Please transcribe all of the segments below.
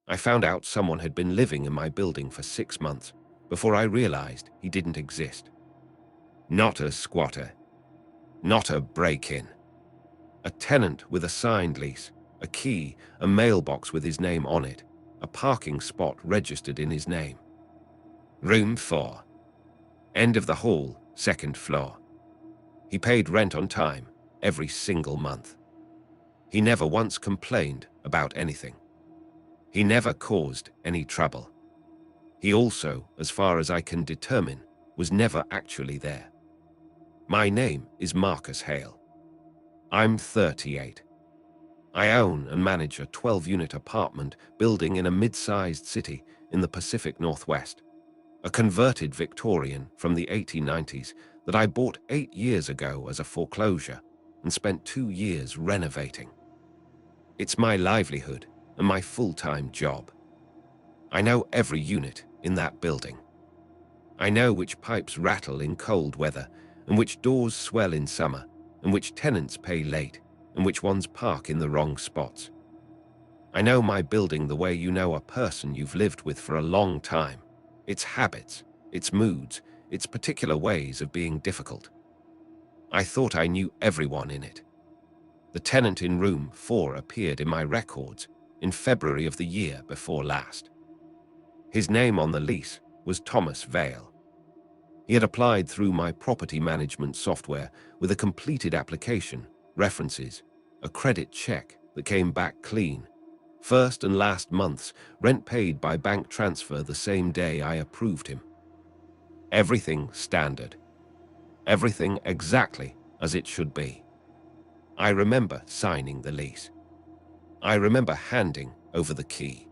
I found out someone had been living in my building for 6 months before I realized he didn't exist. Not a squatter, not a break-in. A tenant with a signed lease, a key, a mailbox with his name on it, a parking spot registered in his name. Room 4. End of the hall, 2nd floor. He paid rent on time, every single month. He never once complained about anything. He never caused any trouble. He also, as far as I can determine, was never actually there. My name is Marcus Hale. I'm 38. I own and manage a 12-unit apartment building in a mid-sized city in the Pacific Northwest, a converted Victorian from the 1890s that I bought 8 years ago as a foreclosure and spent 2 years renovating. It's my livelihood and my full-time job. I know every unit in that building. I know which pipes rattle in cold weather and which doors swell in summer and which tenants pay late and which ones park in the wrong spots. I know my building the way you know a person you've lived with for a long time, its habits, its moods, its particular ways of being difficult. I thought I knew everyone in it. The tenant in room 4 appeared in my records in February of the year before last. His name on the lease was Thomas Vale. He had applied through my property management software with a completed application, references, a credit check that came back clean, first and last month's rent paid by bank transfer the same day I approved him. Everything standard. Everything exactly as it should be. I remember signing the lease. I remember handing over the key.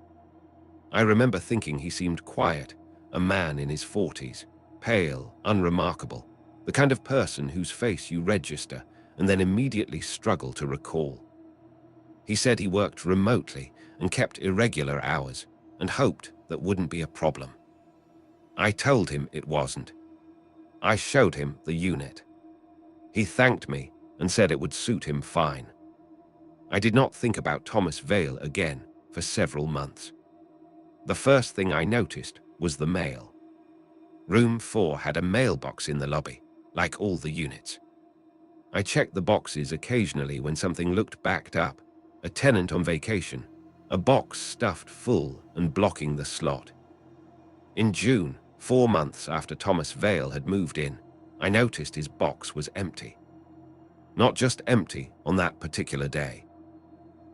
I remember thinking he seemed quiet, a man in his 40s, pale, unremarkable, the kind of person whose face you register and then immediately struggle to recall. He said he worked remotely and kept irregular hours and hoped that wouldn't be a problem. I told him it wasn't. I showed him the unit. He thanked me and said it would suit him fine. I did not think about Thomas Vale again for several months. The first thing I noticed was the mail. Room 4 had a mailbox in the lobby, like all the units. I checked the boxes occasionally when something looked backed up, a tenant on vacation, a box stuffed full and blocking the slot. In June, 4 months after Thomas Vale had moved in, I noticed his box was empty. Not just empty on that particular day.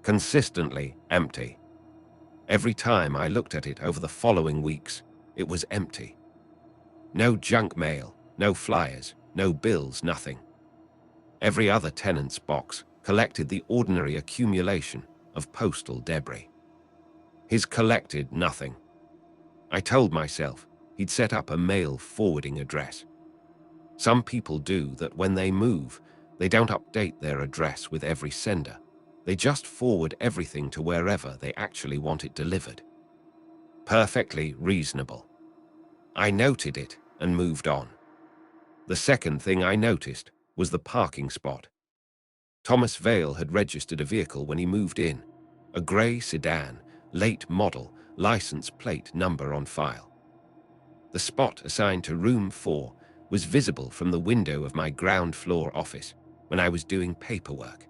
Consistently empty. Every time I looked at it over the following weeks, it was empty. No junk mail, no flyers, no bills, nothing. Every other tenant's box collected the ordinary accumulation of postal debris. His collected nothing. I told myself he'd set up a mail forwarding address. Some people do that when they move, they don't update their address with every sender. They just forward everything to wherever they actually want it delivered. Perfectly reasonable. I noted it and moved on. The second thing I noticed was the parking spot. Thomas Vale had registered a vehicle when he moved in, a grey sedan, late model, license plate number on file. The spot assigned to room 4 was visible from the window of my ground floor office when I was doing paperwork.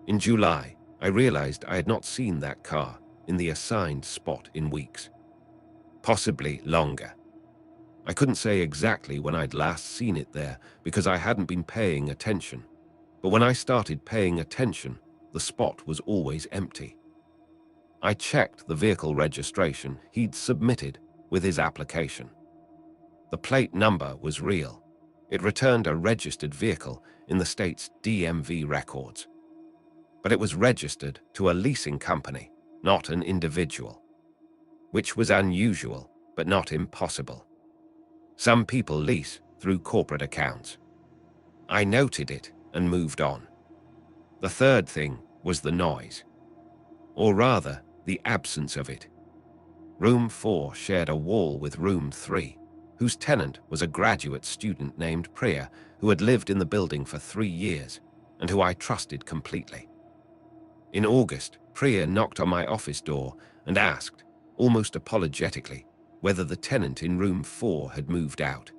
In July, I realized I had not seen that car in the assigned spot in weeks. Possibly longer. I couldn't say exactly when I'd last seen it there because I hadn't been paying attention. But when I started paying attention, the spot was always empty. I checked the vehicle registration he'd submitted with his application. The plate number was real. It returned a registered vehicle in the state's DMV records. But it was registered to a leasing company, not an individual. Which was unusual, but not impossible. Some people lease through corporate accounts. I noted it and moved on. The third thing was the noise. Or rather, the absence of it. Room 4 shared a wall with room 3, whose tenant was a graduate student named Priya who had lived in the building for 3 years and who I trusted completely. In August, Priya knocked on my office door and asked, almost apologetically, whether the tenant in room 4 had moved out.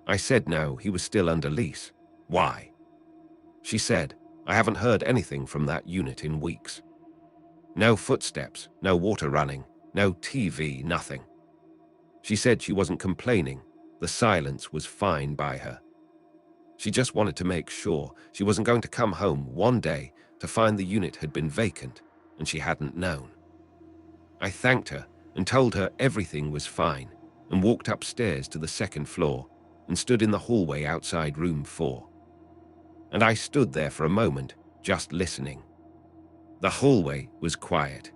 I said no, he was still under lease. Why? She said, I haven't heard anything from that unit in weeks. No footsteps, no water running, no TV, nothing. She said she wasn't complaining. The silence was fine by her. She just wanted to make sure she wasn't going to come home one day to find the unit had been vacant and she hadn't known. I thanked her and told her everything was fine and walked upstairs to the second floor and stood in the hallway outside room 4. And I stood there for a moment, just listening. The hallway was quiet.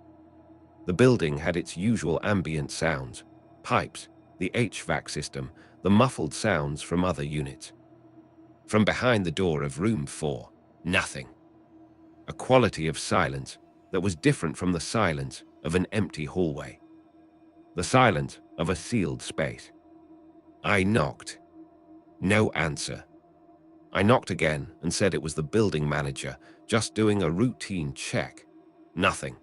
The building had its usual ambient sounds, pipes, the HVAC system, the muffled sounds from other units. From behind the door of room 4, nothing. A quality of silence that was different from the silence of an empty hallway. The silence of a sealed space. I knocked. No answer. I knocked again and said it was the building manager, just doing a routine check. Nothing.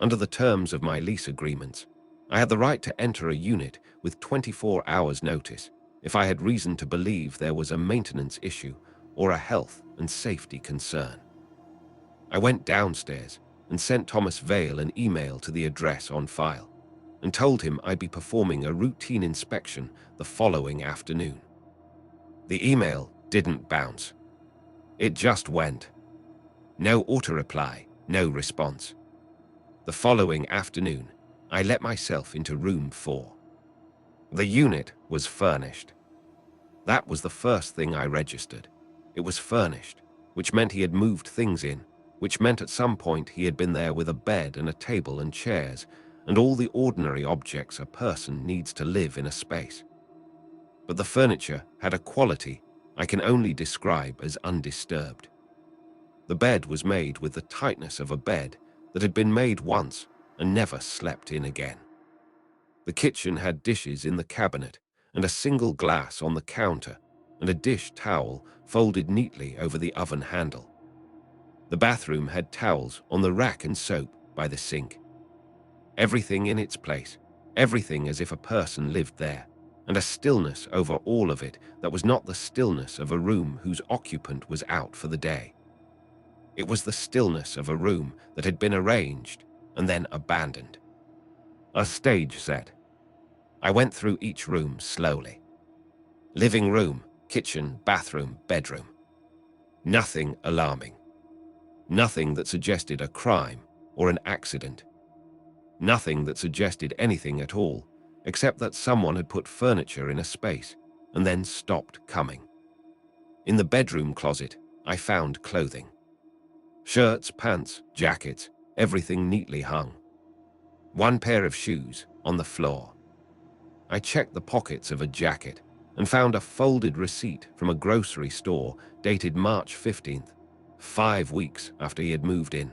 Under the terms of my lease agreements, I had the right to enter a unit with 24 hours notice if I had reason to believe there was a maintenance issue or a health and safety concern. I went downstairs and sent Thomas Vale an email to the address on file and told him I'd be performing a routine inspection the following afternoon. The email didn't bounce. It just went. No auto-reply, no response. The following afternoon, I let myself into room 4. The unit was furnished. That was the first thing I registered. It was furnished, which meant he had moved things in, which meant at some point he had been there with a bed and a table and chairs, and all the ordinary objects a person needs to live in a space. But the furniture had a quality I can only describe as undisturbed. The bed was made with the tightness of a bed that had been made once and never slept in again. The kitchen had dishes in the cabinet and a single glass on the counter and a dish towel folded neatly over the oven handle. The bathroom had towels on the rack and soap by the sink. Everything in its place, everything as if a person lived there, and a stillness over all of it that was not the stillness of a room whose occupant was out for the day. It was the stillness of a room that had been arranged and then abandoned. A stage set. I went through each room slowly. Living room, kitchen, bathroom, bedroom. Nothing alarming. Nothing that suggested a crime or an accident. Nothing that suggested anything at all, except that someone had put furniture in a space and then stopped coming. In the bedroom closet, I found clothing. Shirts, pants, jackets, everything neatly hung. One pair of shoes on the floor. I checked the pockets of a jacket and found a folded receipt from a grocery store dated March 15th, 5 weeks after he had moved in.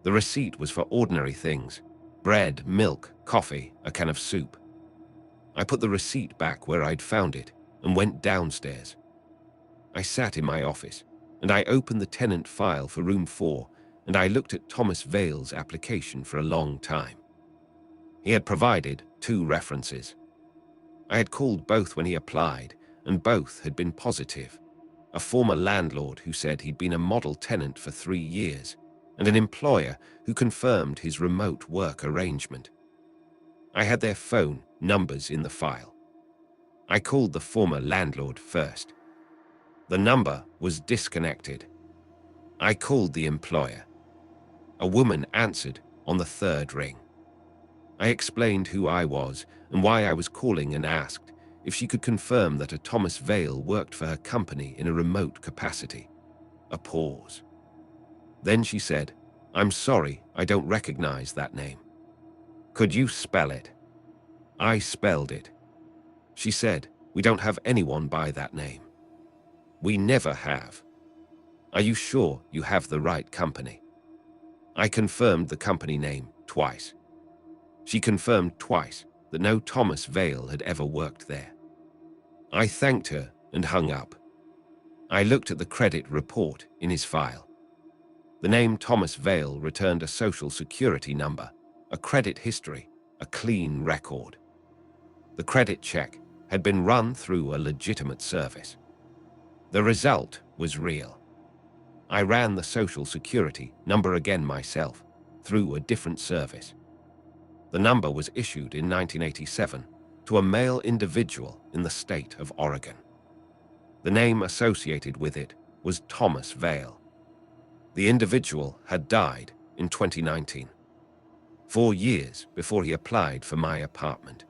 The receipt was for ordinary things: bread, milk, coffee, a can of soup. I put the receipt back where I'd found it and went downstairs. I sat in my office and I opened the tenant file for room 4 and I looked at Thomas Vale's application for a long time. He had provided 2 references. I had called both when he applied and both had been positive. A former landlord who said he'd been a model tenant for 3 years and an employer who confirmed his remote work arrangement. I had their phone numbers in the file. I called the former landlord first. The number was disconnected. I called the employer. A woman answered on the 3rd ring. I explained who I was and why I was calling and asked if she could confirm that a Thomas Vale worked for her company in a remote capacity. A pause. Then she said, "I'm sorry, I don't recognize that name. Could you spell it?" I spelled it. She said, "We don't have anyone by that name." "We never have." "Are you sure you have the right company?" I confirmed the company name twice. She confirmed twice that no Thomas Vale had ever worked there. I thanked her and hung up. I looked at the credit report in his file. The name Thomas Vale returned a social security number a credit history, a clean record. The credit check had been run through a legitimate service. The result was real. I ran the social security number again myself, through a different service. The number was issued in 1987 to a male individual in the state of Oregon. The name associated with it was Thomas Vale. The individual had died in 2019, 4 years before he applied for my apartment.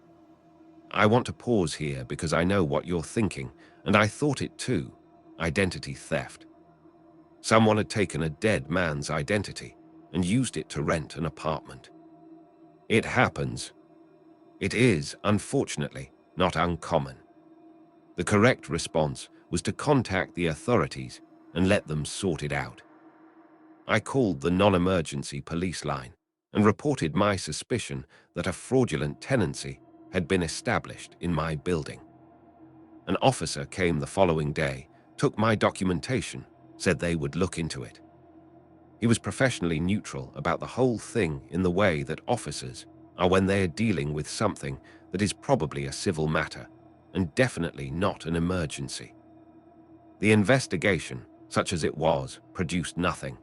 I want to pause here because I know what you're thinking, and I thought it too: identity theft. Someone had taken a dead man's identity and used it to rent an apartment. It happens. It is, unfortunately, not uncommon. The correct response was to contact the authorities and let them sort it out. I called the non-emergency police line and reported my suspicion that a fraudulent tenancy had been established in my building. An officer came the following day, took my documentation, said they would look into it. He was professionally neutral about the whole thing in the way that officers are when they are dealing with something that is probably a civil matter and definitely not an emergency. The investigation, such as it was, produced nothing.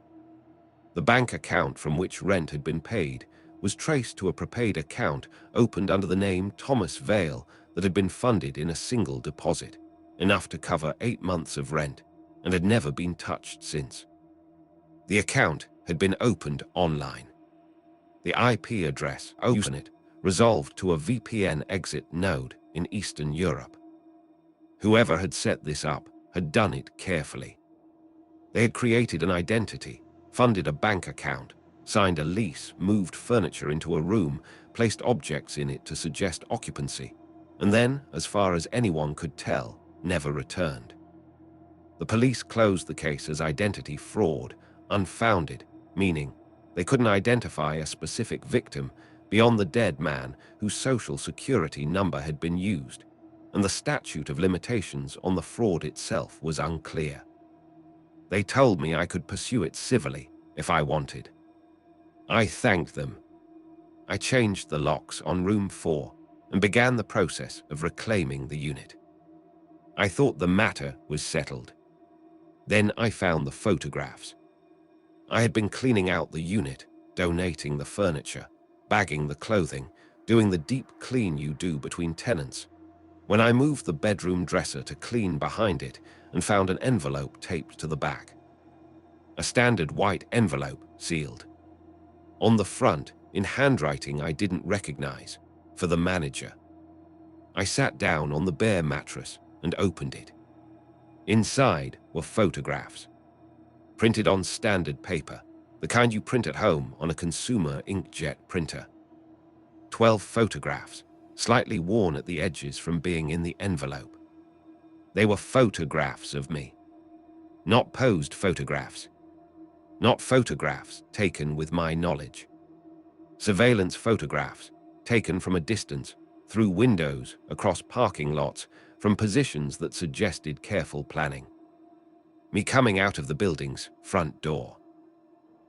The bank account from which rent had been paid was traced to a prepaid account opened under the name Thomas Vale that had been funded in a single deposit, enough to cover 8 months of rent, and had never been touched since. The account had been opened online. The IP address open it resolved to a VPN exit node in Eastern Europe. Whoever had set this up had done it carefully. They had created an identity, funded a bank account, signed a lease, moved furniture into a room, placed objects in it to suggest occupancy, and then, as far as anyone could tell, never returned. The police closed the case as identity fraud, unfounded, meaning they couldn't identify a specific victim beyond the dead man whose social security number had been used, and the statute of limitations on the fraud itself was unclear. They told me I could pursue it civilly if I wanted. I thanked them. I changed the locks on room 4 and began the process of reclaiming the unit. I thought the matter was settled. Then I found the photographs. I had been cleaning out the unit, donating the furniture, bagging the clothing, doing the deep clean you do between tenants, when I moved the bedroom dresser to clean behind it and found an envelope taped to the back. A standard white envelope, sealed. On the front, in handwriting I didn't recognize, for the manager. I sat down on the bare mattress and opened it. Inside were photographs, printed on standard paper, the kind you print at home on a consumer inkjet printer. 12 photographs, slightly worn at the edges from being in the envelope. They were photographs of me. Not posed photographs. Not photographs taken with my knowledge. Surveillance photographs, taken from a distance, through windows, across parking lots, from positions that suggested careful planning. Me coming out of the building's front door.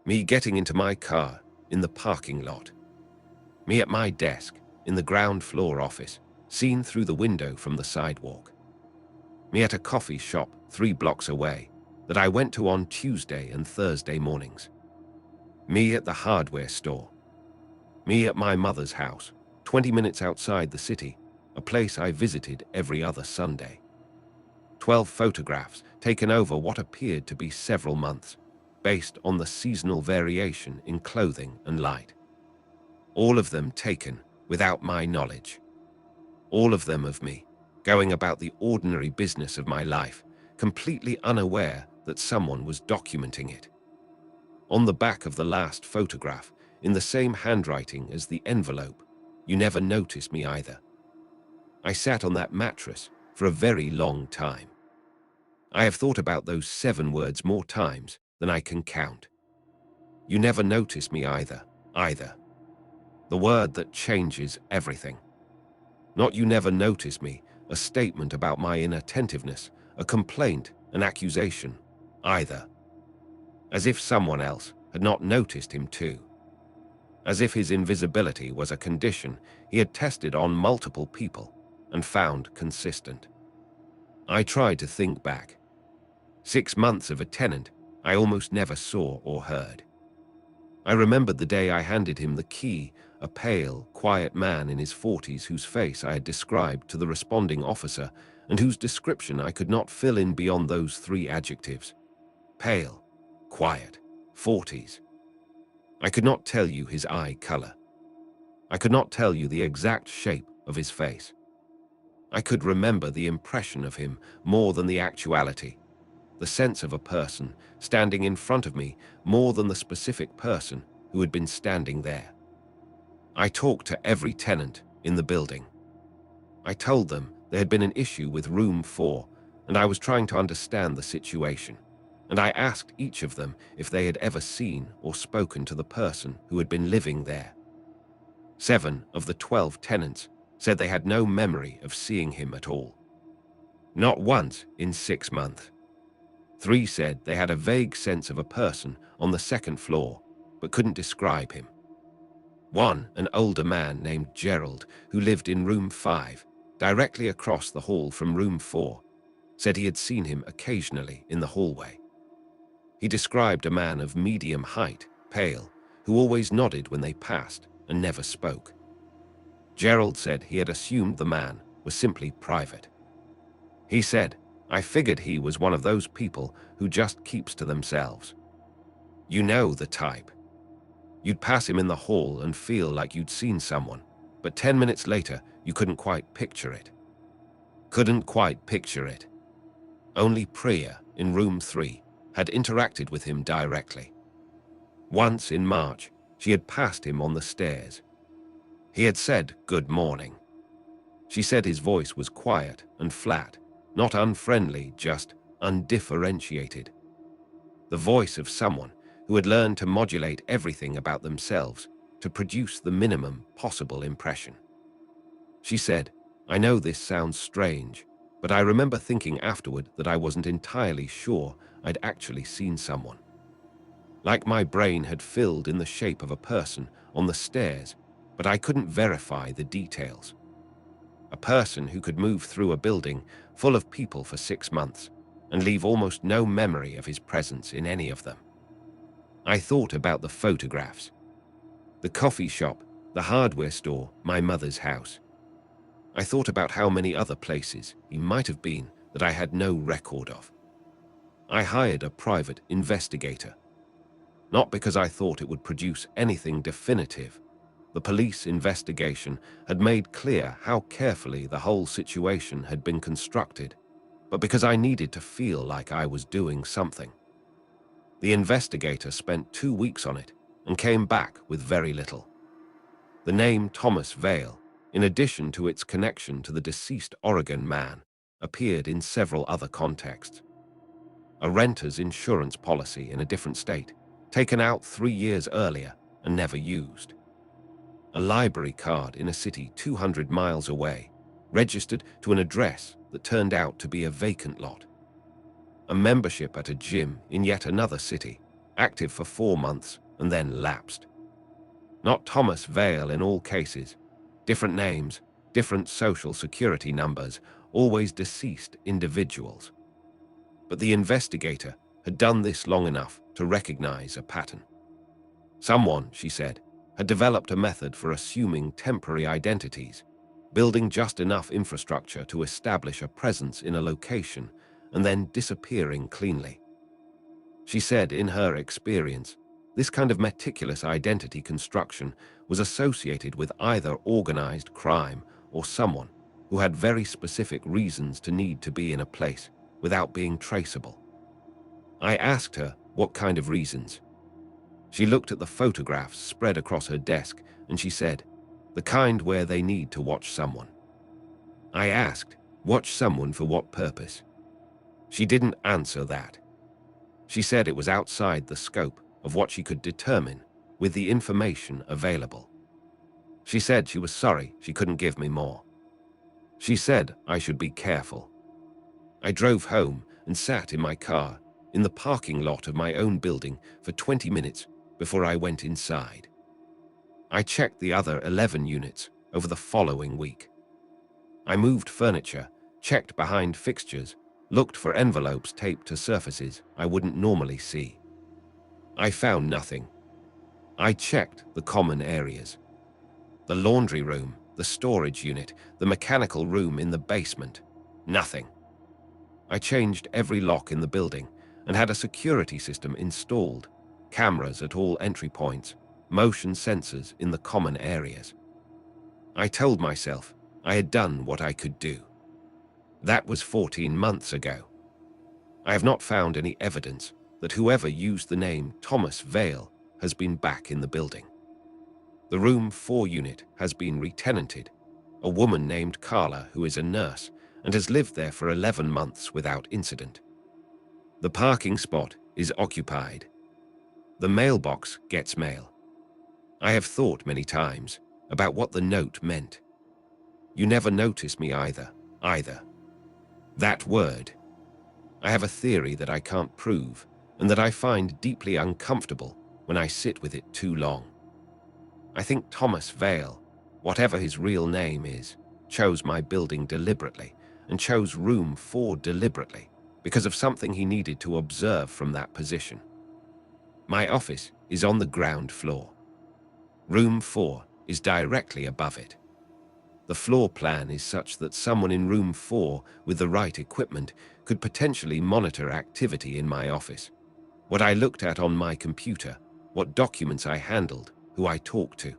Me getting into my car in the parking lot. Me at my desk in the ground floor office, seen through the window from the sidewalk. Me at a coffee shop 3 blocks away that I went to on Tuesday and Thursday mornings. Me at the hardware store. Me at my mother's house, 20 minutes outside the city, a place I visited every other Sunday. 12 photographs taken over what appeared to be several months, based on the seasonal variation in clothing and light. All of them taken without my knowledge. All of them of me, going about the ordinary business of my life, completely unaware that someone was documenting it. On the back of the last photograph, in the same handwriting as the envelope, "You never noticed me either." I sat on that mattress for a very long time. I have thought about those 7 words more times than I can count. You never noticed me either. The word that changes everything. Not you never noticed me, a statement about my inattentiveness, a complaint, an accusation, either. As if someone else had not noticed him too. as if his invisibility was a condition he had tested on multiple people and found consistent. I tried to think back. 6 months of a tenant I almost never saw or heard. I remembered the day I handed him the key, a pale, quiet man in his 40s whose face I had described to the responding officer and whose description I could not fill in beyond those 3 adjectives. Pale, quiet, 40s. I could not tell you his eye color. I could not tell you the exact shape of his face. I could remember the impression of him more than the actuality, the sense of a person standing in front of me more than the specific person who had been standing there. I talked to every tenant in the building. I told them there had been an issue with room 4, and I was trying to understand the situation. And I asked each of them if they had ever seen or spoken to the person who had been living there. 7 of the 12 tenants said they had no memory of seeing him at all. Not once in 6 months. 3 said they had a vague sense of a person on the 2nd floor, but couldn't describe him. 1, an older man named Gerald, who lived in room 5, directly across the hall from room 4, said he had seen him occasionally in the hallway. He described a man of medium height, pale, who always nodded when they passed and never spoke. Gerald said he had assumed the man was simply private. He said, "I figured he was one of those people who just keeps to themselves. You know the type. You'd pass him in the hall and feel like you'd seen someone, but 10 minutes later you couldn't quite picture it. Couldn't quite picture it. Only Priya, in room 3, had interacted with him directly. Once in March, she had passed him on the stairs. He had said good morning. She said his voice was quiet and flat, not unfriendly, just undifferentiated. The voice of someone who had learned to modulate everything about themselves to produce the minimum possible impression. She said, "I know this sounds strange, but I remember thinking afterward that I wasn't entirely sure I'd actually seen someone. Like my brain had filled in the shape of a person on the stairs, but I couldn't verify the details. A person who could move through a building full of people for 6 months and leave almost no memory of his presence in any of them." I thought about the photographs. The coffee shop, the hardware store, my mother's house. I thought about how many other places he might have been that I had no record of. I hired a private investigator. Not because I thought it would produce anything definitive. The police investigation had made clear how carefully the whole situation had been constructed, but because I needed to feel like I was doing something. The investigator spent 2 weeks on it and came back with very little. The name Thomas Vale, in addition to its connection to the deceased Oregon man, appeared in several other contexts. A renter's insurance policy in a different state, taken out 3 years earlier and never used. A library card in a city 200 miles away, registered to an address that turned out to be a vacant lot. A membership at a gym in yet another city, active for 4 months and then lapsed. Not Thomas Vale in all cases. Different names, different social security numbers, always deceased individuals. But the investigator had done this long enough to recognize a pattern. Someone, she said, had developed a method for assuming temporary identities, building just enough infrastructure to establish a presence in a location and then disappearing cleanly. She said in her experience, this kind of meticulous identity construction was associated with either organized crime or someone who had very specific reasons to need to be in a place without being traceable. I asked her what kind of reasons. She looked at the photographs spread across her desk and she said, the kind where they need to watch someone. I asked, watch someone for what purpose? She didn't answer that. She said it was outside the scope of what she could determine with the information available. She said she was sorry she couldn't give me more. She said I should be careful. I drove home and sat in my car in the parking lot of my own building for 20 minutes before I went inside. I checked the other 11 units over the following week. I moved furniture, checked behind fixtures, looked for envelopes taped to surfaces I wouldn't normally see. I found nothing. I checked the common areas. The laundry room, the storage unit, the mechanical room in the basement. Nothing. I changed every lock in the building and had a security system installed, cameras at all entry points, motion sensors in the common areas. I told myself I had done what I could do. That was 14 months ago. I have not found any evidence that whoever used the name Thomas Vale has been back in the building. The room 4 unit has been re-tenanted. A woman named Carla, who is a nurse and has lived there for 11 months without incident. The parking spot is occupied. The mailbox gets mail. I have thought many times about what the note meant. You never notice me either. That word. I have a theory that I can't prove and that I find deeply uncomfortable when I sit with it too long. I think Thomas Vale, whatever his real name is, chose my building deliberately and chose room 4 deliberately because of something he needed to observe from that position. My office is on the ground floor. Room 4 is directly above it. The floor plan is such that someone in room 4 with the right equipment could potentially monitor activity in my office. What I looked at on my computer, what documents I handled, who I talked to.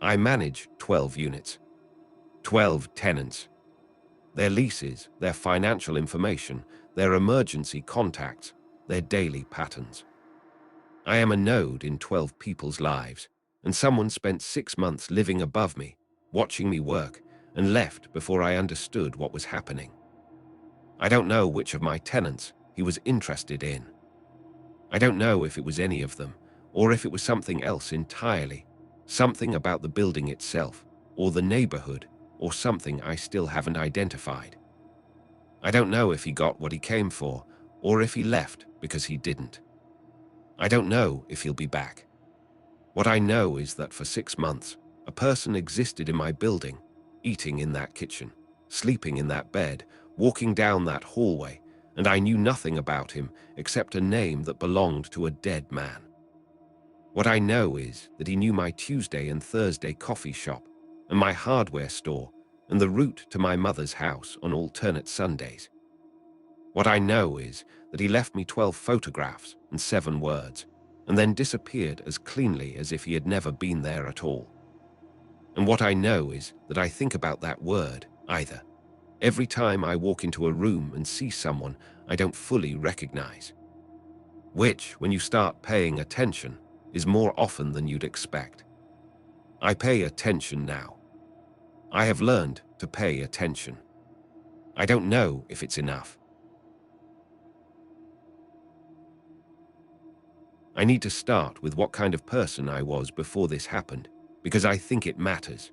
I manage 12 units, 12 tenants. Their leases, their financial information, their emergency contacts, their daily patterns. I am a node in 12 people's lives, and someone spent 6 months living above me, watching me work, and left before I understood what was happening. I don't know which of my tenants he was interested in. I don't know if it was any of them, or if it was something else entirely, something about the building itself, or the neighborhood, or something I still haven't identified. I don't know if he got what he came for, or if he left because he didn't. I don't know if he'll be back. What I know is that for 6 months, a person existed in my building, eating in that kitchen, sleeping in that bed, walking down that hallway, and I knew nothing about him except a name that belonged to a dead man. What I know is that he knew my Tuesday and Thursday coffee shop, and my hardware store, and the route to my mother's house on alternate Sundays. What I know is that he left me 12 photographs and 7 words, and then disappeared as cleanly as if he had never been there at all. And what I know is that I think about that word, either, every time I walk into a room and see someone I don't fully recognize. Which, when you start paying attention, is more often than you'd expect. I pay attention now. I have learned to pay attention. I don't know if it's enough. I need to start with what kind of person I was before this happened, because I think it matters.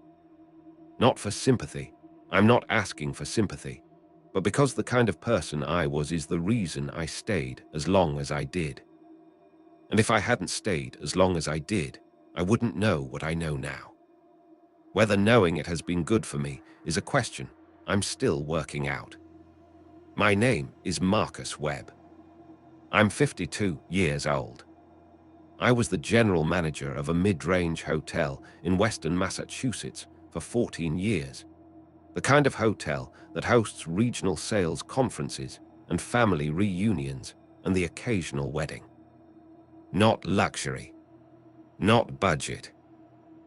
Not for sympathy. I'm not asking for sympathy, but because the kind of person I was is the reason I stayed as long as I did. And if I hadn't stayed as long as I did, I wouldn't know what I know now. Whether knowing it has been good for me is a question I'm still working out. My name is Marcus Webb. I'm 52 years old. I was the general manager of a mid-range hotel in Western Massachusetts for 14 years. The kind of hotel that hosts regional sales conferences and family reunions and the occasional wedding. Not luxury. Not budget.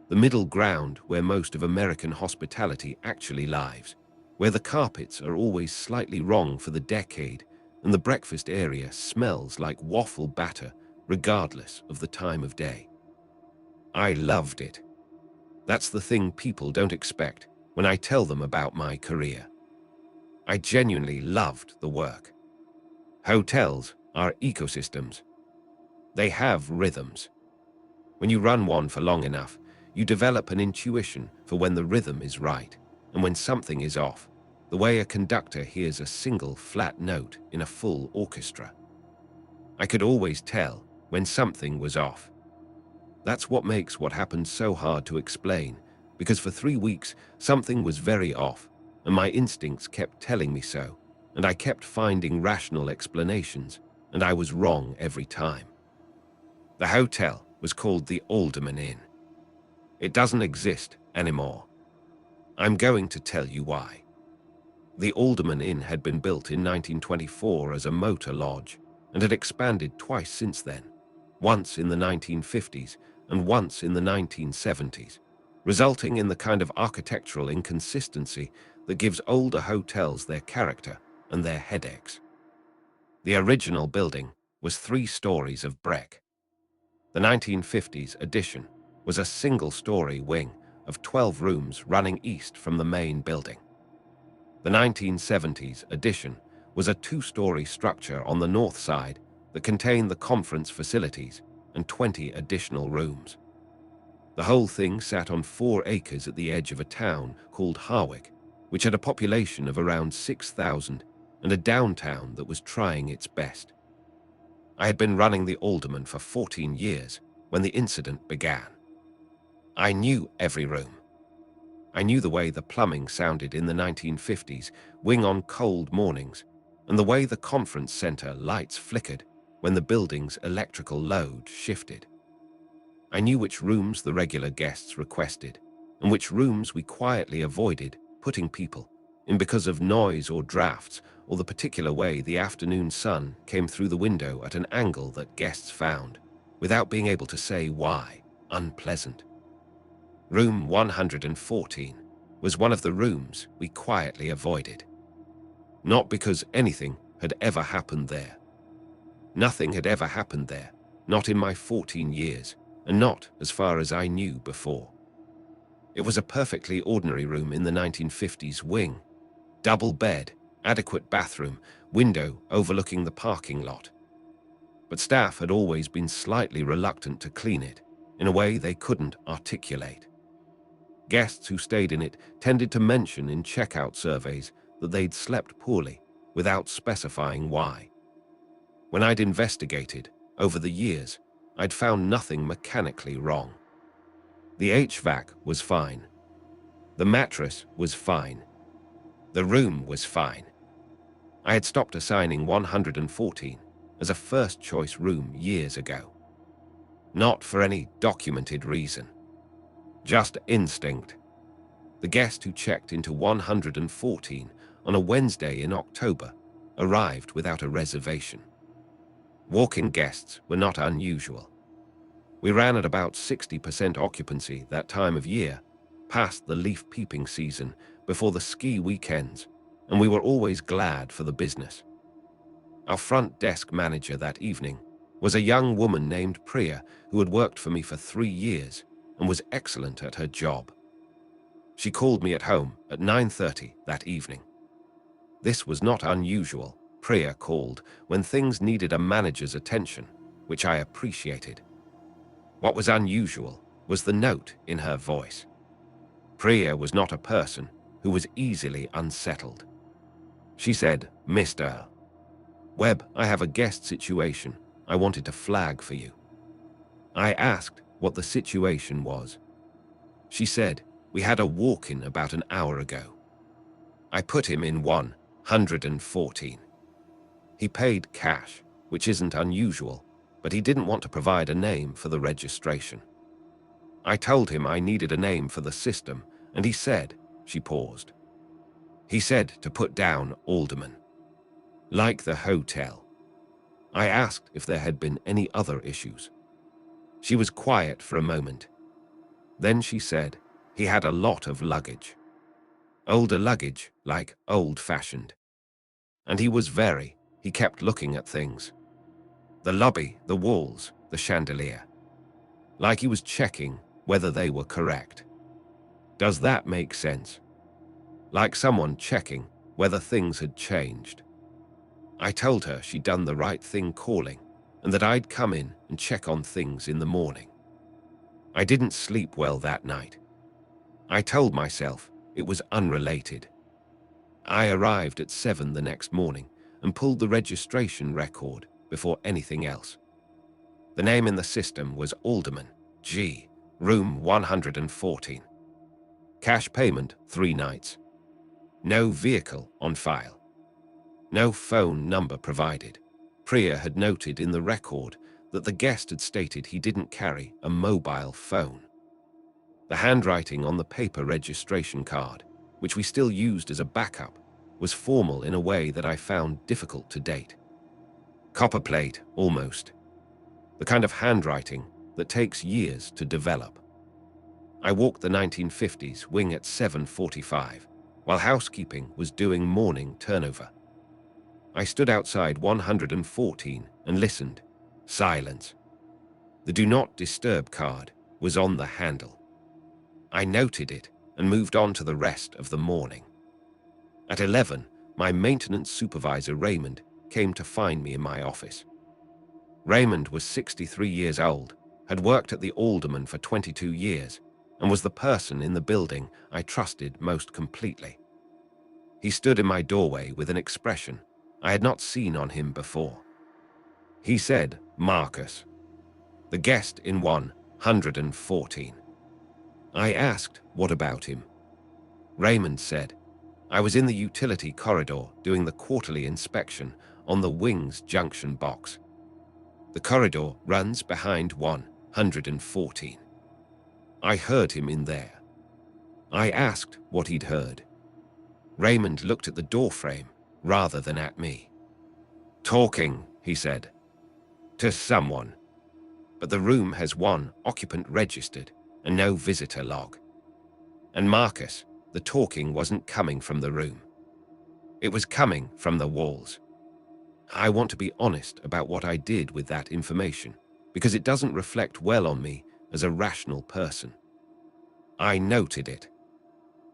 The middle ground where most of American hospitality actually lives, where the carpets are always slightly wrong for the decade and the breakfast area smells like waffle batter regardless of the time of day. I loved it. That's the thing people don't expect when I tell them about my career. I genuinely loved the work. Hotels are ecosystems. They have rhythms. When you run one for long enough, you develop an intuition for when the rhythm is right and when something is off, the way a conductor hears a single flat note in a full orchestra. I could always tell when something was off. That's what makes what happened so hard to explain, because for 3 weeks, something was very off, and my instincts kept telling me so, and I kept finding rational explanations, and I was wrong every time. The hotel was called the Alderman Inn. It doesn't exist anymore. I'm going to tell you why. The Alderman Inn had been built in 1924 as a motor lodge and had expanded twice since then, once in the 1950s and once in the 1970s, resulting in the kind of architectural inconsistency that gives older hotels their character and their headaches. The original building was 3 stories of brick. The 1950s addition was a single-story wing of 12 rooms running east from the main building. The 1970s addition was a 2-story structure on the north side that contained the conference facilities and 20 additional rooms. The whole thing sat on 4 acres at the edge of a town called Harwick, which had a population of around 6,000 and a downtown that was trying its best. I had been running the Alderman for 14 years when the incident began. I knew every room. I knew the way the plumbing sounded in the 1950s wing on cold mornings, and the way the conference center lights flickered when the building's electrical load shifted. I knew which rooms the regular guests requested, and which rooms we quietly avoided putting people in because of noise or drafts or the particular way the afternoon sun came through the window at an angle that guests found, without being able to say why, unpleasant. Room 114 was one of the rooms we quietly avoided. Not because anything had ever happened there. Nothing had ever happened there, not in my 14 years, and not as far as I knew before. It was a perfectly ordinary room in the 1950s wing. Double bed, adequate bathroom, window overlooking the parking lot. But staff had always been slightly reluctant to clean it, in a way they couldn't articulate. Guests who stayed in it tended to mention in checkout surveys that they'd slept poorly, without specifying why. When I'd investigated, over the years, I'd found nothing mechanically wrong. The HVAC was fine. The mattress was fine. The room was fine. I had stopped assigning 114 as a first-choice room years ago. Not for any documented reason. Just instinct. The guest who checked into 114 on a Wednesday in October arrived without a reservation. Walk-in guests were not unusual. We ran at about 60% occupancy that time of year, past the leaf peeping season, before the ski weekends, and we were always glad for the business. Our front desk manager that evening was a young woman named Priya who had worked for me for 3 years and was excellent at her job. She called me at home at 9:30 that evening. This was not unusual. Priya called when things needed a manager's attention, which I appreciated. What was unusual was the note in her voice. Priya was not a person who was easily unsettled. She said, "Mr. Webb, I have a guest situation I wanted to flag for you." I asked what the situation was. She said, "We had a walk-in about an hour ago." I put him in 114. He paid cash, which isn't unusual, but he didn't want to provide a name for the registration. I told him I needed a name for the system, and he said, she paused. He said to put down Alderman. Like the hotel. I asked if there had been any other issues. She was quiet for a moment. Then she said he had a lot of luggage. Older luggage, like old-fashioned. And he kept looking at things. The lobby, the walls, the chandelier. Like he was checking whether they were correct. Does that make sense? Like someone checking whether things had changed. I told her she'd done the right thing calling, and that I'd come in and check on things in the morning. I didn't sleep well that night. I told myself it was unrelated. I arrived at 7 the next morning and pulled the registration record before anything else. The name in the system was Alderman, G, room 114. Cash payment 3 nights. No vehicle on file. No phone number provided. Priya had noted in the record that the guest had stated he didn't carry a mobile phone. The handwriting on the paper registration card, which we still used as a backup, was formal in a way that I found difficult to date. Copperplate, almost. The kind of handwriting that takes years to develop. I walked the 1950s wing at 7:45, while housekeeping was doing morning turnover. I stood outside 114 and listened. Silence. The Do Not Disturb card was on the handle. I noted it and moved on to the rest of the morning. At 11, my maintenance supervisor Raymond came to find me in my office. Raymond was 63 years old, had worked at the Alderman for 22 years, and was the person in the building I trusted most completely. He stood in my doorway with an expression I had not seen on him before. He said, "Marcus, the guest in 114. I asked, "What about him?" Raymond said, "I was in the utility corridor doing the quarterly inspection on the wing's junction box. The corridor runs behind 114. I heard him in there." I asked what he'd heard. Raymond looked at the doorframe rather than at me. "Talking," he said, "to someone. But the room has 1 occupant registered and no visitor log. And Marcus, the talking wasn't coming from the room. It was coming from the walls. I want to be honest about what I did with that information, because it doesn't reflect well on me as a rational person. I noted it.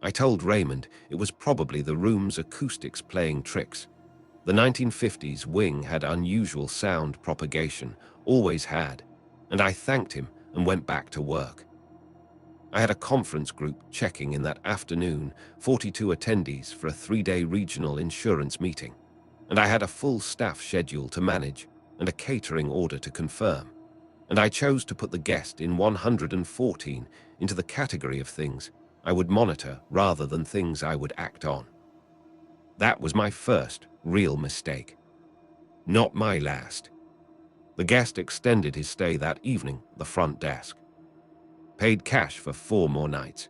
I told Raymond it was probably the room's acoustics playing tricks. The 1950s wing had unusual sound propagation, always had, and I thanked him and went back to work. I had a conference group checking in that afternoon, 42 attendees for a 3-day regional insurance meeting, and I had a full staff schedule to manage and a catering order to confirm, and I chose to put the guest in 114 into the category of things I would monitor rather than things I would act on. That was my first real mistake. Not my last. The guest extended his stay that evening at the front desk. Paid cash for 4 more nights.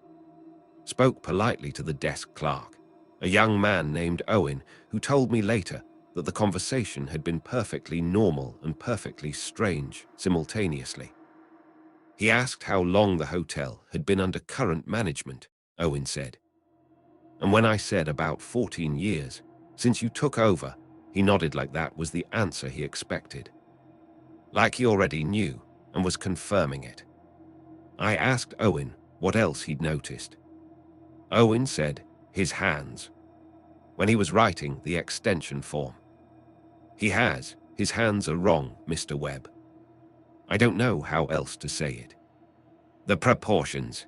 Spoke politely to the desk clerk, a young man named Owen, who told me later that the conversation had been perfectly normal and perfectly strange simultaneously. He asked how long the hotel had been under current management, Owen said. And when I said about 14 years, since you took over, he nodded like that was the answer he expected. Like he already knew and was confirming it. I asked Owen what else he'd noticed. Owen said his hands, when he was writing the extension form. His hands are wrong, Mr. Webb. I don't know how else to say it. The proportions.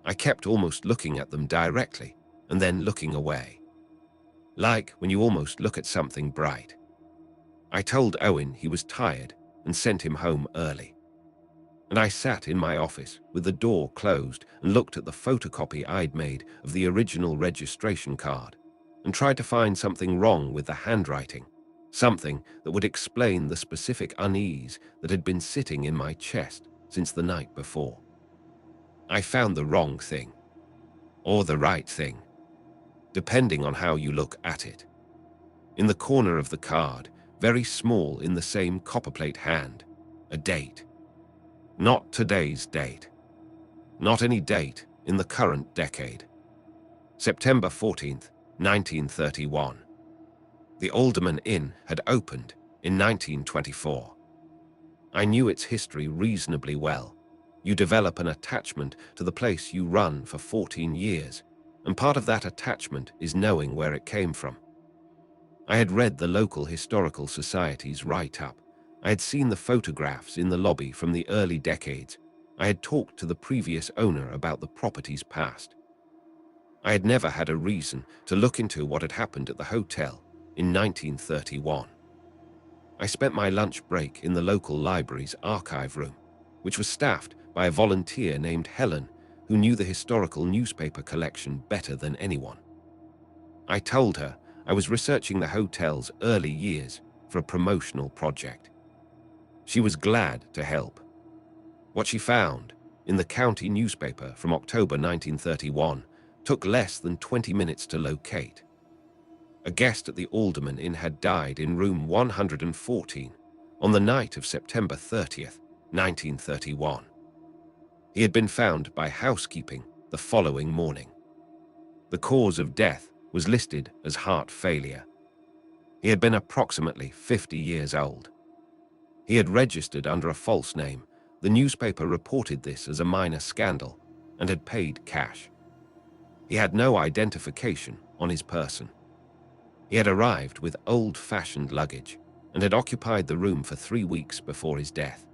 I kept almost looking at them directly and then looking away. Like when you almost look at something bright. I told Owen he was tired and sent him home early. And I sat in my office with the door closed and looked at the photocopy I'd made of the original registration card and tried to find something wrong with the handwriting, something that would explain the specific unease that had been sitting in my chest since the night before. I found the wrong thing, or the right thing, depending on how you look at it. In the corner of the card, very small in the same copperplate hand, a date. Not today's date. Not any date in the current decade. September 14th, 1931. The Alderman Inn had opened in 1924. I knew its history reasonably well. You develop an attachment to the place you run for 14 years, and part of that attachment is knowing where it came from. I had read the local historical society's write-up. I had seen the photographs in the lobby from the early decades. I had talked to the previous owner about the property's past. I had never had a reason to look into what had happened at the hotel in 1931. I spent my lunch break in the local library's archive room, which was staffed by a volunteer named Helen, who knew the historical newspaper collection better than anyone. I told her I was researching the hotel's early years for a promotional project. She was glad to help. What she found in the county newspaper from October 1931 took less than 20 minutes to locate. A guest at the Alderman Inn had died in room 114 on the night of September 30th, 1931. He had been found by housekeeping the following morning. The cause of death was listed as heart failure. He had been approximately 50 years old. He had registered under a false name. The newspaper reported this as a minor scandal and had paid cash. He had no identification on his person. He had arrived with old-fashioned luggage and had occupied the room for 3 weeks before his death.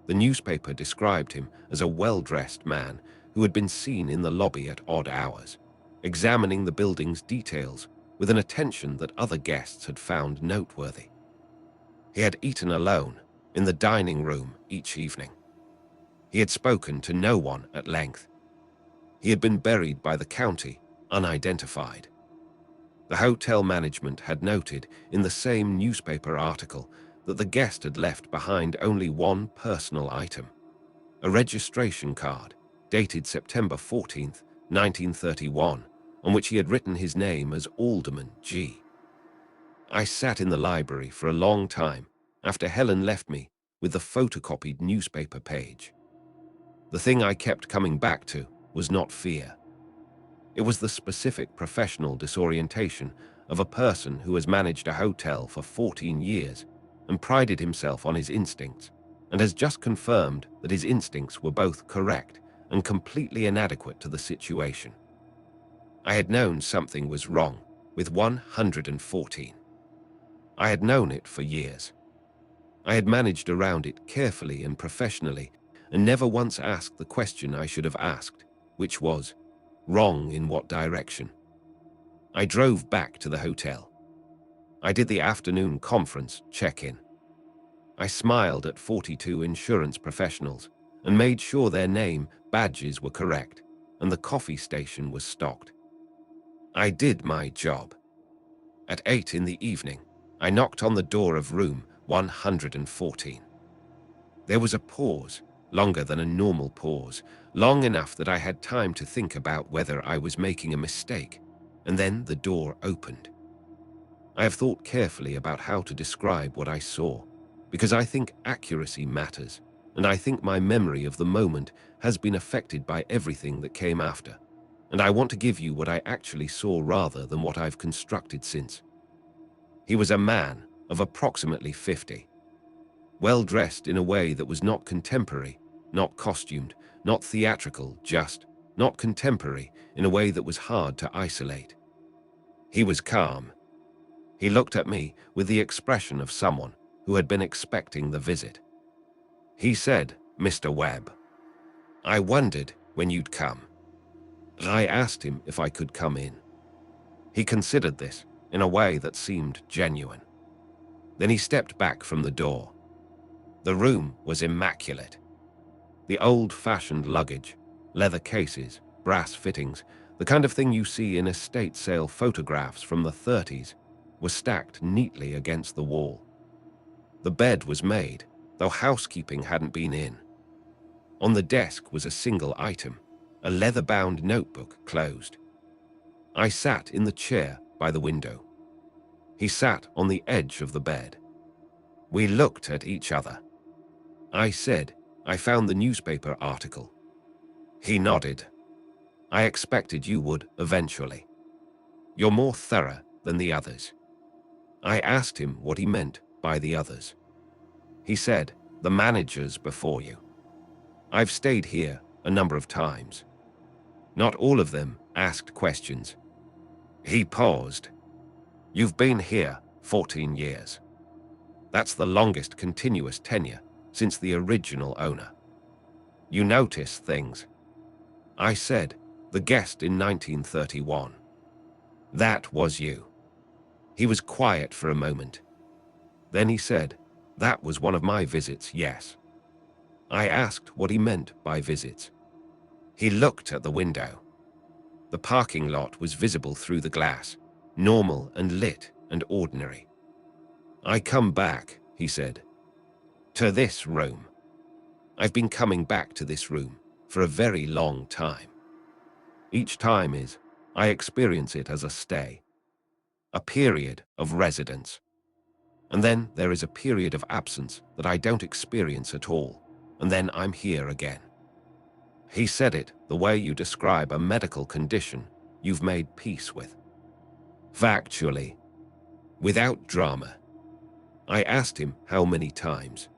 The newspaper described him as a well-dressed man who had been seen in the lobby at odd hours, examining the building's details with an attention that other guests had found noteworthy. He had eaten alone in the dining room each evening. He had spoken to no one at length. He had been buried by the county, unidentified. The hotel management had noted in the same newspaper article that the guest had left behind only one personal item, a registration card dated September 14th, 1931, on which he had written his name as Alderman G. I sat in the library for a long time after Helen left me with the photocopied newspaper page. The thing I kept coming back to was not fear. It was the specific professional disorientation of a person who has managed a hotel for 14 years and prided himself on his instincts, and has just confirmed that his instincts were both correct and completely inadequate to the situation. I had known something was wrong with 114. I had known it for years. I had managed around it carefully and professionally, and never once asked the question I should have asked, which was, wrong in what direction? I drove back to the hotel. I did the afternoon conference check-in. I smiled at 42 insurance professionals and made sure their name badges were correct and the coffee station was stocked. I did my job. At 8 in the evening, I knocked on the door of room 114. There was a pause, longer than a normal pause, long enough that I had time to think about whether I was making a mistake, and then the door opened. I have thought carefully about how to describe what I saw, because I think accuracy matters, and I think my memory of the moment has been affected by everything that came after, and I want to give you what I actually saw rather than what I've constructed since. He was a man of approximately 50, well-dressed in a way that was not contemporary, not costumed, not theatrical, just not contemporary in a way that was hard to isolate. He was calm. He looked at me with the expression of someone who had been expecting the visit. He said, "Mr. Webb, I wondered when you'd come." I asked him if I could come in. He considered this in a way that seemed genuine. Then he stepped back from the door. The room was immaculate. The old-fashioned luggage, leather cases, brass fittings, the kind of thing you see in estate sale photographs from the 30s, was stacked neatly against the wall. The bed was made, though housekeeping hadn't been in. On the desk was a single item, a leather-bound notebook closed. I sat in the chair by the window. He sat on the edge of the bed. We looked at each other. I said, "I found the newspaper article." He nodded. "I expected you would eventually. You're more thorough than the others." I asked him what he meant by the others. He said, "The managers before you. I've stayed here a number of times. Not all of them asked questions." He paused. "You've been here 14 years. That's the longest continuous tenure since the original owner. You notice things." I said, "The guest in 1931. That was you." He was quiet for a moment. Then he said, "That was one of my visits, yes." I asked what he meant by visits. He looked at the window. The parking lot was visible through the glass, normal and lit and ordinary. I come back, he said, to this room. I've been coming back to this room for a very long time. Each time I experience it as a stay, a period of residence. And then there is a period of absence that I don't experience at all, and then I'm here again. He said it the way you describe a medical condition you've made peace with. Factually, without drama. I asked him how many times.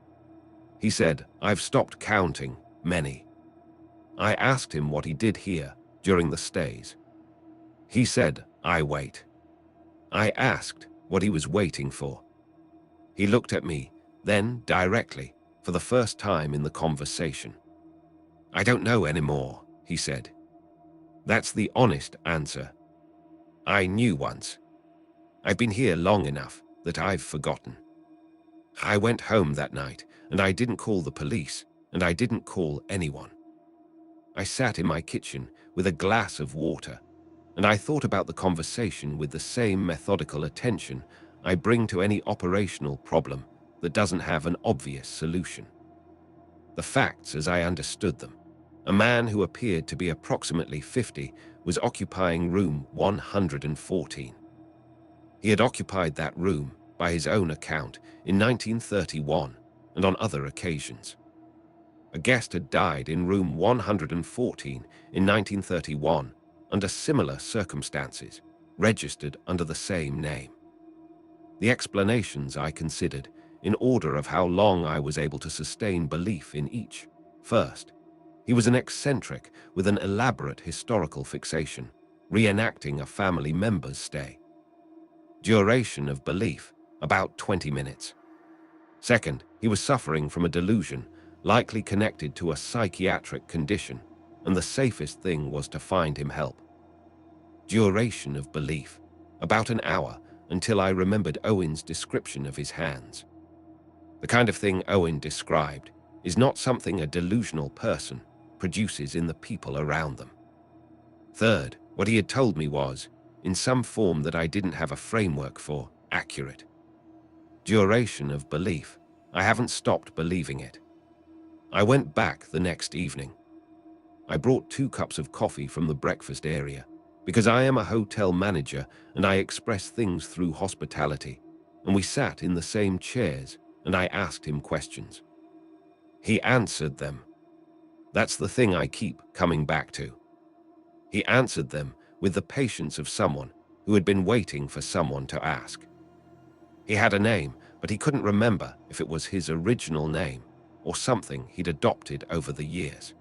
He said, I've stopped counting, many. I asked him what he did here during the stays. He said, I wait. I asked what he was waiting for. He looked at me, then directly, for the first time in the conversation. I don't know anymore, he said. That's the honest answer. I knew once. I've been here long enough that I've forgotten. I went home that night, and I didn't call the police, and I didn't call anyone. I sat in my kitchen with a glass of water, and I thought about the conversation with the same methodical attention I bring to any operational problem that doesn't have an obvious solution. The facts as I understood them. A man who appeared to be approximately 50 was occupying room 114. He had occupied that room, by his own account, in 1931 and on other occasions. A guest had died in room 114 in 1931 under similar circumstances, registered under the same name. The explanations I considered, in order of how long I was able to sustain belief in each. First, he was an eccentric with an elaborate historical fixation, reenacting a family member's stay. Duration of belief, about 20 minutes. Second, he was suffering from a delusion, likely connected to a psychiatric condition, and the safest thing was to find him help. Duration of belief, about an hour, until I remembered Owen's description of his hands. The kind of thing Owen described is not something a delusional person produces in the people around them. Third, what he had told me was, in some form that I didn't have a framework for, accurate. Duration of belief, I haven't stopped believing it. I went back the next evening. I brought 2 cups of coffee from the breakfast area, because I am a hotel manager and I express things through hospitality, and we sat in the same chairs and I asked him questions. He answered them. That's the thing I keep coming back to. He answered them with the patience of someone who had been waiting for someone to ask. He had a name, but he couldn't remember if it was his original name or something he'd adopted over the years.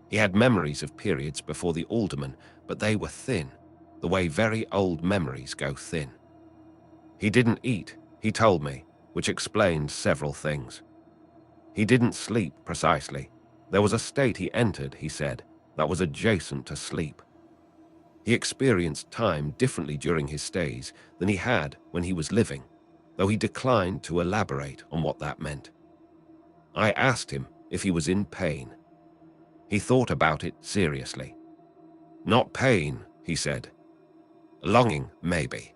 He had memories of periods before the alderman, but they were thin, the way very old memories go thin. He didn't eat, he told me, which explained several things. He didn't sleep precisely. There was a state he entered, he said, that was adjacent to sleep. He experienced time differently during his stays than he had when he was living, though he declined to elaborate on what that meant. I asked him if he was in pain. He thought about it seriously. Not pain, he said. Longing, maybe.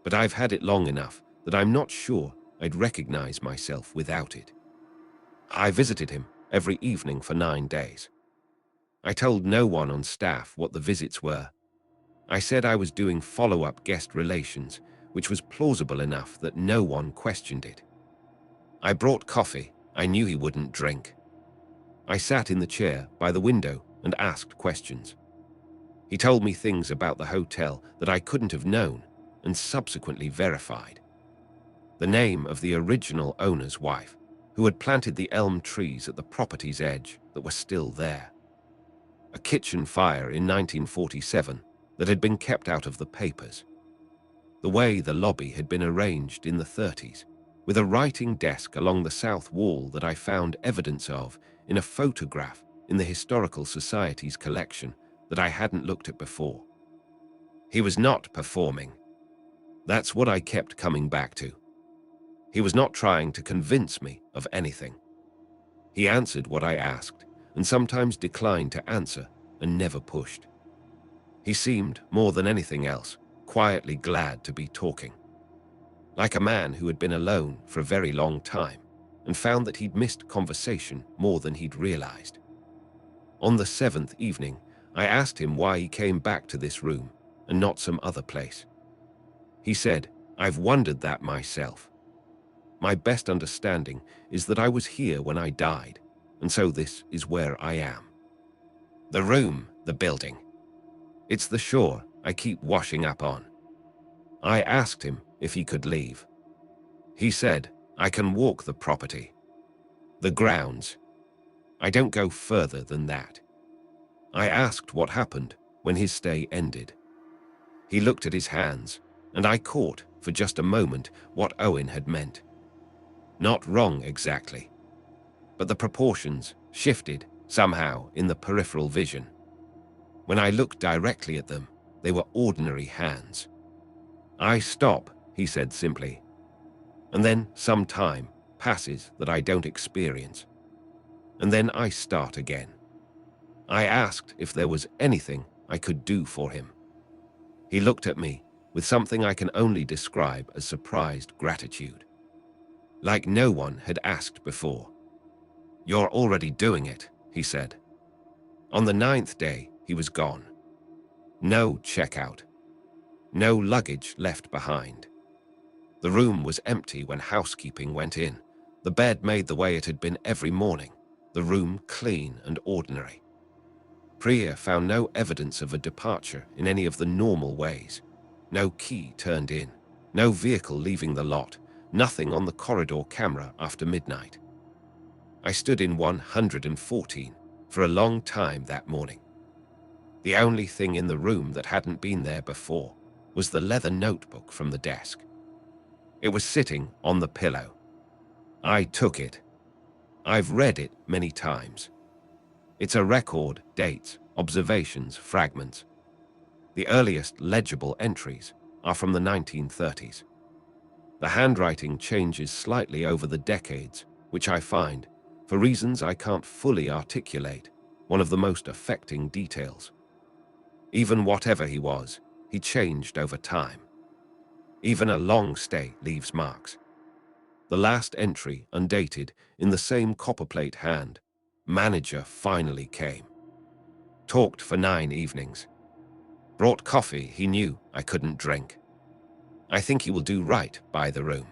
But I've had it long enough that I'm not sure I'd recognize myself without it. I visited him every evening for 9 days. I told no one on staff what the visits were. I said I was doing follow-up guest relations, which was plausible enough that no one questioned it. I brought coffee. I knew he wouldn't drink. I sat in the chair by the window and asked questions. He told me things about the hotel that I couldn't have known and subsequently verified. The name of the original owner's wife, who had planted the elm trees at the property's edge that were still there. A kitchen fire in 1947 that had been kept out of the papers. The way the lobby had been arranged in the 30s, with a writing desk along the south wall that I found evidence of in a photograph in the Historical Society's collection that I hadn't looked at before. He was not performing. That's what I kept coming back to. He was not trying to convince me of anything. He answered what I asked, and sometimes declined to answer and never pushed. He seemed, more than anything else, quietly glad to be talking. Like a man who had been alone for a very long time and found that he'd missed conversation more than he'd realized. On the 7th evening, I asked him why he came back to this room and not some other place. He said, "I've wondered that myself. My best understanding is that I was here when I died, and so this is where I am. The room, the building. It's the shore I keep washing up on." I asked him if he could leave. He said, "I can walk the property. The grounds. I don't go further than that." I asked what happened when his stay ended. He looked at his hands, and I caught, for just a moment, what Owen had meant. Not wrong exactly, but the proportions shifted somehow in the peripheral vision. When I looked directly at them, they were ordinary hands. "I stop," he said simply, "and then some time passes that I don't experience, and then I start again." I asked if there was anything I could do for him. He looked at me with something I can only describe as surprised gratitude, like no one had asked before. "You're already doing it," he said. On the 9th day, he was gone. No checkout. No luggage left behind. The room was empty when housekeeping went in. The bed made the way it had been every morning, the room clean and ordinary. Priya found no evidence of a departure in any of the normal ways. No key turned in, no vehicle leaving the lot, nothing on the corridor camera after midnight. I stood in 114 for a long time that morning. The only thing in the room that hadn't been there before was the leather notebook from the desk. It was sitting on the pillow. I took it. I've read it many times. It's a record, dates, observations, fragments. The earliest legible entries are from the 1930s. The handwriting changes slightly over the decades, which I find, for reasons I can't fully articulate, one of the most affecting details. Even whatever he was, he changed over time. Even a long stay leaves marks. The last entry, undated, in the same copperplate hand, "Manager finally came. Talked for 9 evenings. Brought coffee he knew I couldn't drink. I think he will do right by the room."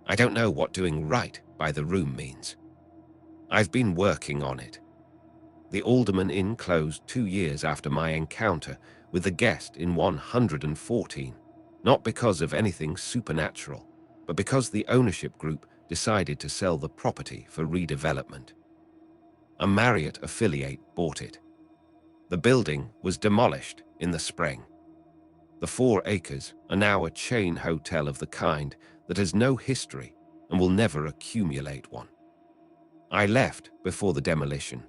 I don't know what doing right by the room means. I've been working on it. The Alderman Inn closed 2 years after my encounter with the guest in 114, not because of anything supernatural, but because the ownership group decided to sell the property for redevelopment. A Marriott affiliate bought it. The building was demolished in the spring. The 4 acres are now a chain hotel of the kind that has no history and will never accumulate one. I left before the demolition.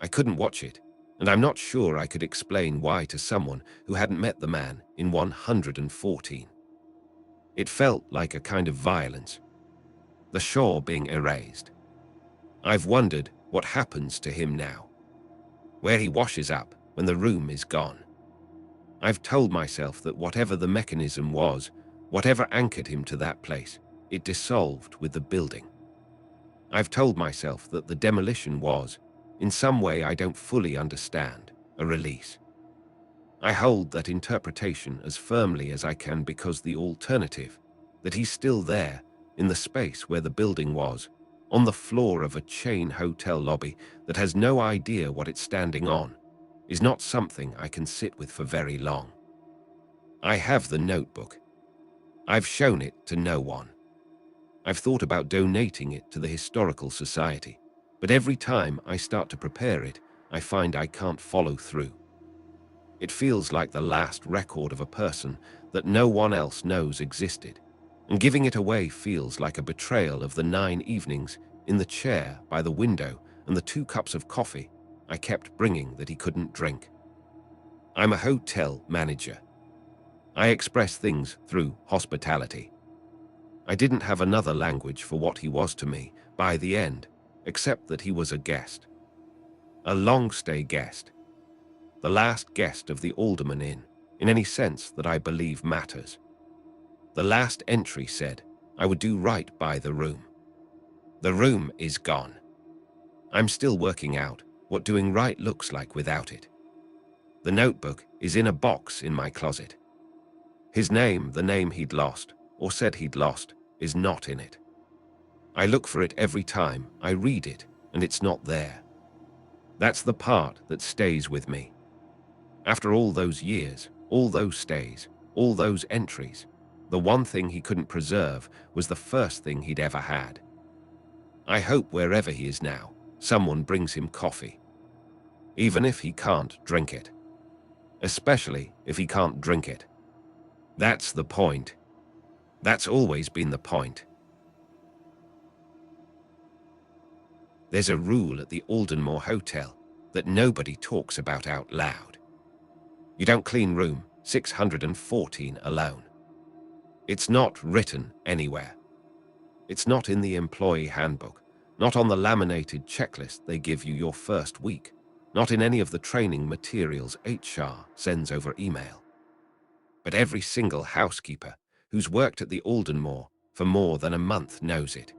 I couldn't watch it, and I'm not sure I could explain why to someone who hadn't met the man in 114. It felt like a kind of violence. The shore being erased. I've wondered what happens to him now, where he washes up when the room is gone. I've told myself that whatever the mechanism was, whatever anchored him to that place, it dissolved with the building. I've told myself that the demolition was, in some way I don't fully understand, a release. I hold that interpretation as firmly as I can because the alternative, that he's still there, in the space where the building was, on the floor of a chain hotel lobby that has no idea what it's standing on, is not something I can sit with for very long. I have the notebook. I've shown it to no one. I've thought about donating it to the Historical Society, but every time I start to prepare it, I find I can't follow through. It feels like the last record of a person that no one else knows existed, and giving it away feels like a betrayal of the 9 evenings in the chair by the window and the 2 cups of coffee I kept bringing that he couldn't drink. I'm a hotel manager. I express things through hospitality. I didn't have another language for what he was to me by the end, except that he was a guest. A long-stay guest. The last guest of the Alderman Inn, in any sense that I believe matters. The last entry said I would do right by the room. The room is gone. I'm still working out what doing right looks like without it. The notebook is in a box in my closet. His name, the name he'd lost, or said he'd lost, is not in it. I look for it every time I read it, and it's not there. That's the part that stays with me. After all those years, all those stays, all those entries, the one thing he couldn't preserve was the first thing he'd ever had. I hope wherever he is now, someone brings him coffee. Even if he can't drink it. Especially if he can't drink it. That's the point. That's always been the point. There's a rule at the Aldenmore Hotel that nobody talks about out loud. You don't clean room 614 alone. It's not written anywhere. It's not in the employee handbook, not on the laminated checklist they give you your first week, not in any of the training materials HR sends over email. But every single housekeeper who's worked at the Aldenmore for more than a month knows it.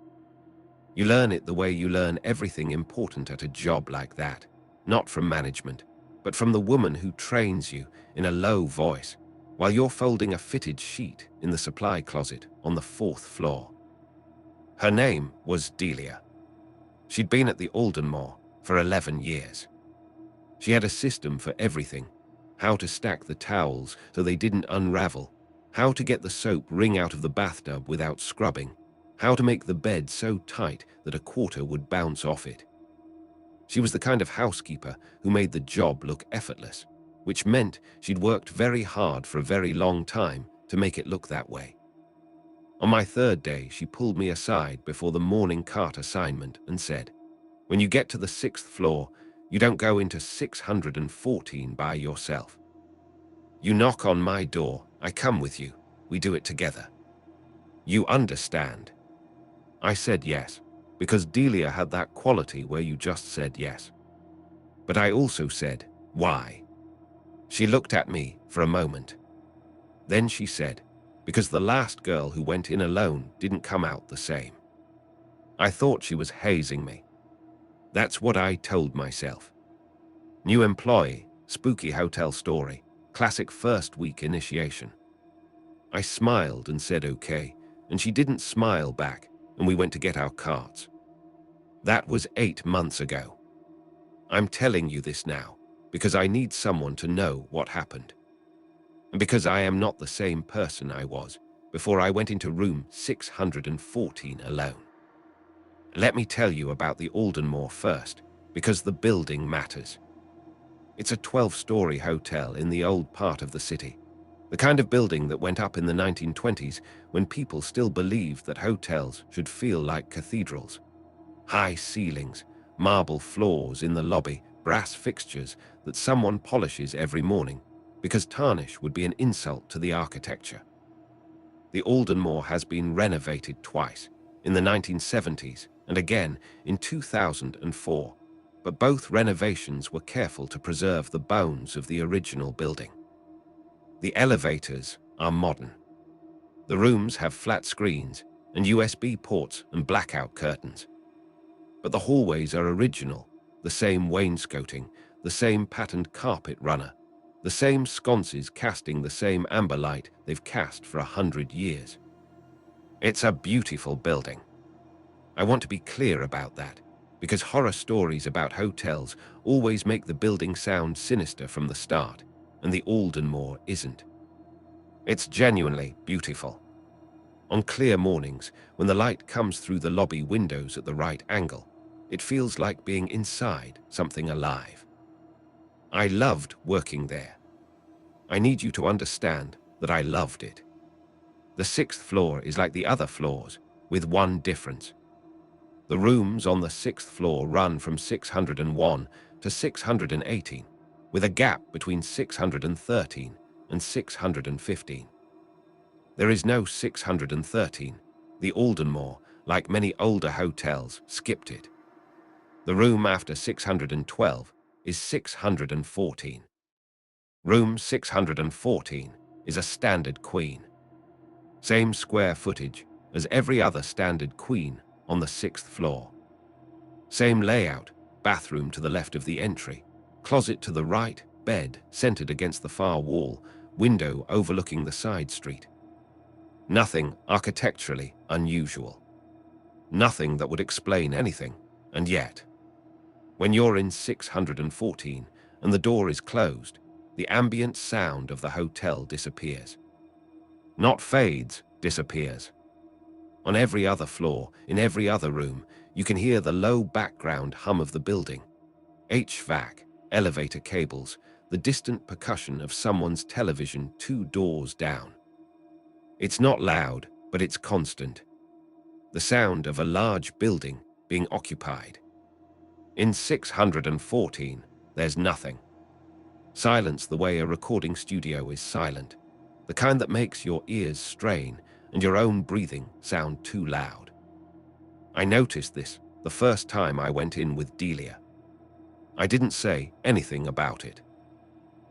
You learn it the way you learn everything important at a job like that, not from management, but from the woman who trains you in a low voice while you're folding a fitted sheet in the supply closet on the 4th floor. Her name was Delia. She'd been at the Aldenmore for 11 years. She had a system for everything: how to stack the towels so they didn't unravel, how to get the soap ring out of the bathtub without scrubbing, how to make the bed so tight that a quarter would bounce off it. She was the kind of housekeeper who made the job look effortless, which meant she'd worked very hard for a very long time to make it look that way. On my 3rd day, she pulled me aside before the morning cart assignment and said, "When you get to the 6th floor, you don't go into 614 by yourself. You knock on my door, I come with you, we do it together. You understand?" I said yes, because Delia had that quality where you just said yes. But I also said, "Why?" She looked at me for a moment. Then she said, "Because the last girl who went in alone didn't come out the same." I thought she was hazing me. That's what I told myself. New employee, spooky hotel story, classic first week initiation. I smiled and said okay, and she didn't smile back, and we went to get our carts. That was 8 months ago. I'm telling you this now because I need someone to know what happened. And because I am not the same person I was before I went into room 614 alone. Let me tell you about the Aldenmore first, because the building matters. It's a 12-story hotel in the old part of the city, the kind of building that went up in the 1920s when people still believed that hotels should feel like cathedrals. High ceilings, marble floors in the lobby, brass fixtures that someone polishes every morning, because tarnish would be an insult to the architecture. The Aldenmore has been renovated twice, in the 1970s and again in 2004, but both renovations were careful to preserve the bones of the original building. The elevators are modern. The rooms have flat screens and USB ports and blackout curtains. But the hallways are original, the same wainscoting, the same patterned carpet runner, the same sconces casting the same amber light they've cast for 100 years. It's a beautiful building. I want to be clear about that, because horror stories about hotels always make the building sound sinister from the start, and the Aldenmore isn't. It's genuinely beautiful. On clear mornings, when the light comes through the lobby windows at the right angle, it feels like being inside something alive. I loved working there. I need you to understand that I loved it. The 6th floor is like the other floors, with one difference. The rooms on the 6th floor run from 601 to 618, with a gap between 613 and 615. There is no 613. The Aldenmore, like many older hotels, skipped it. The room after 612 is 614. Room 614 is a standard queen. Same square footage as every other standard queen on the 6th floor. Same layout, bathroom to the left of the entry, closet to the right, bed centered against the far wall, window overlooking the side street. Nothing architecturally unusual. Nothing that would explain anything, and yet, when you're in 614 and the door is closed, the ambient sound of the hotel disappears. Not fades, disappears. On every other floor, in every other room, you can hear the low background hum of the building. HVAC, elevator cables, the distant percussion of someone's television 2 doors down. It's not loud, but it's constant. The sound of a large building being occupied. In 614, there's nothing. Silence the way a recording studio is silent, the kind that makes your ears strain and your own breathing sound too loud. I noticed this the first time I went in with Delia. I didn't say anything about it.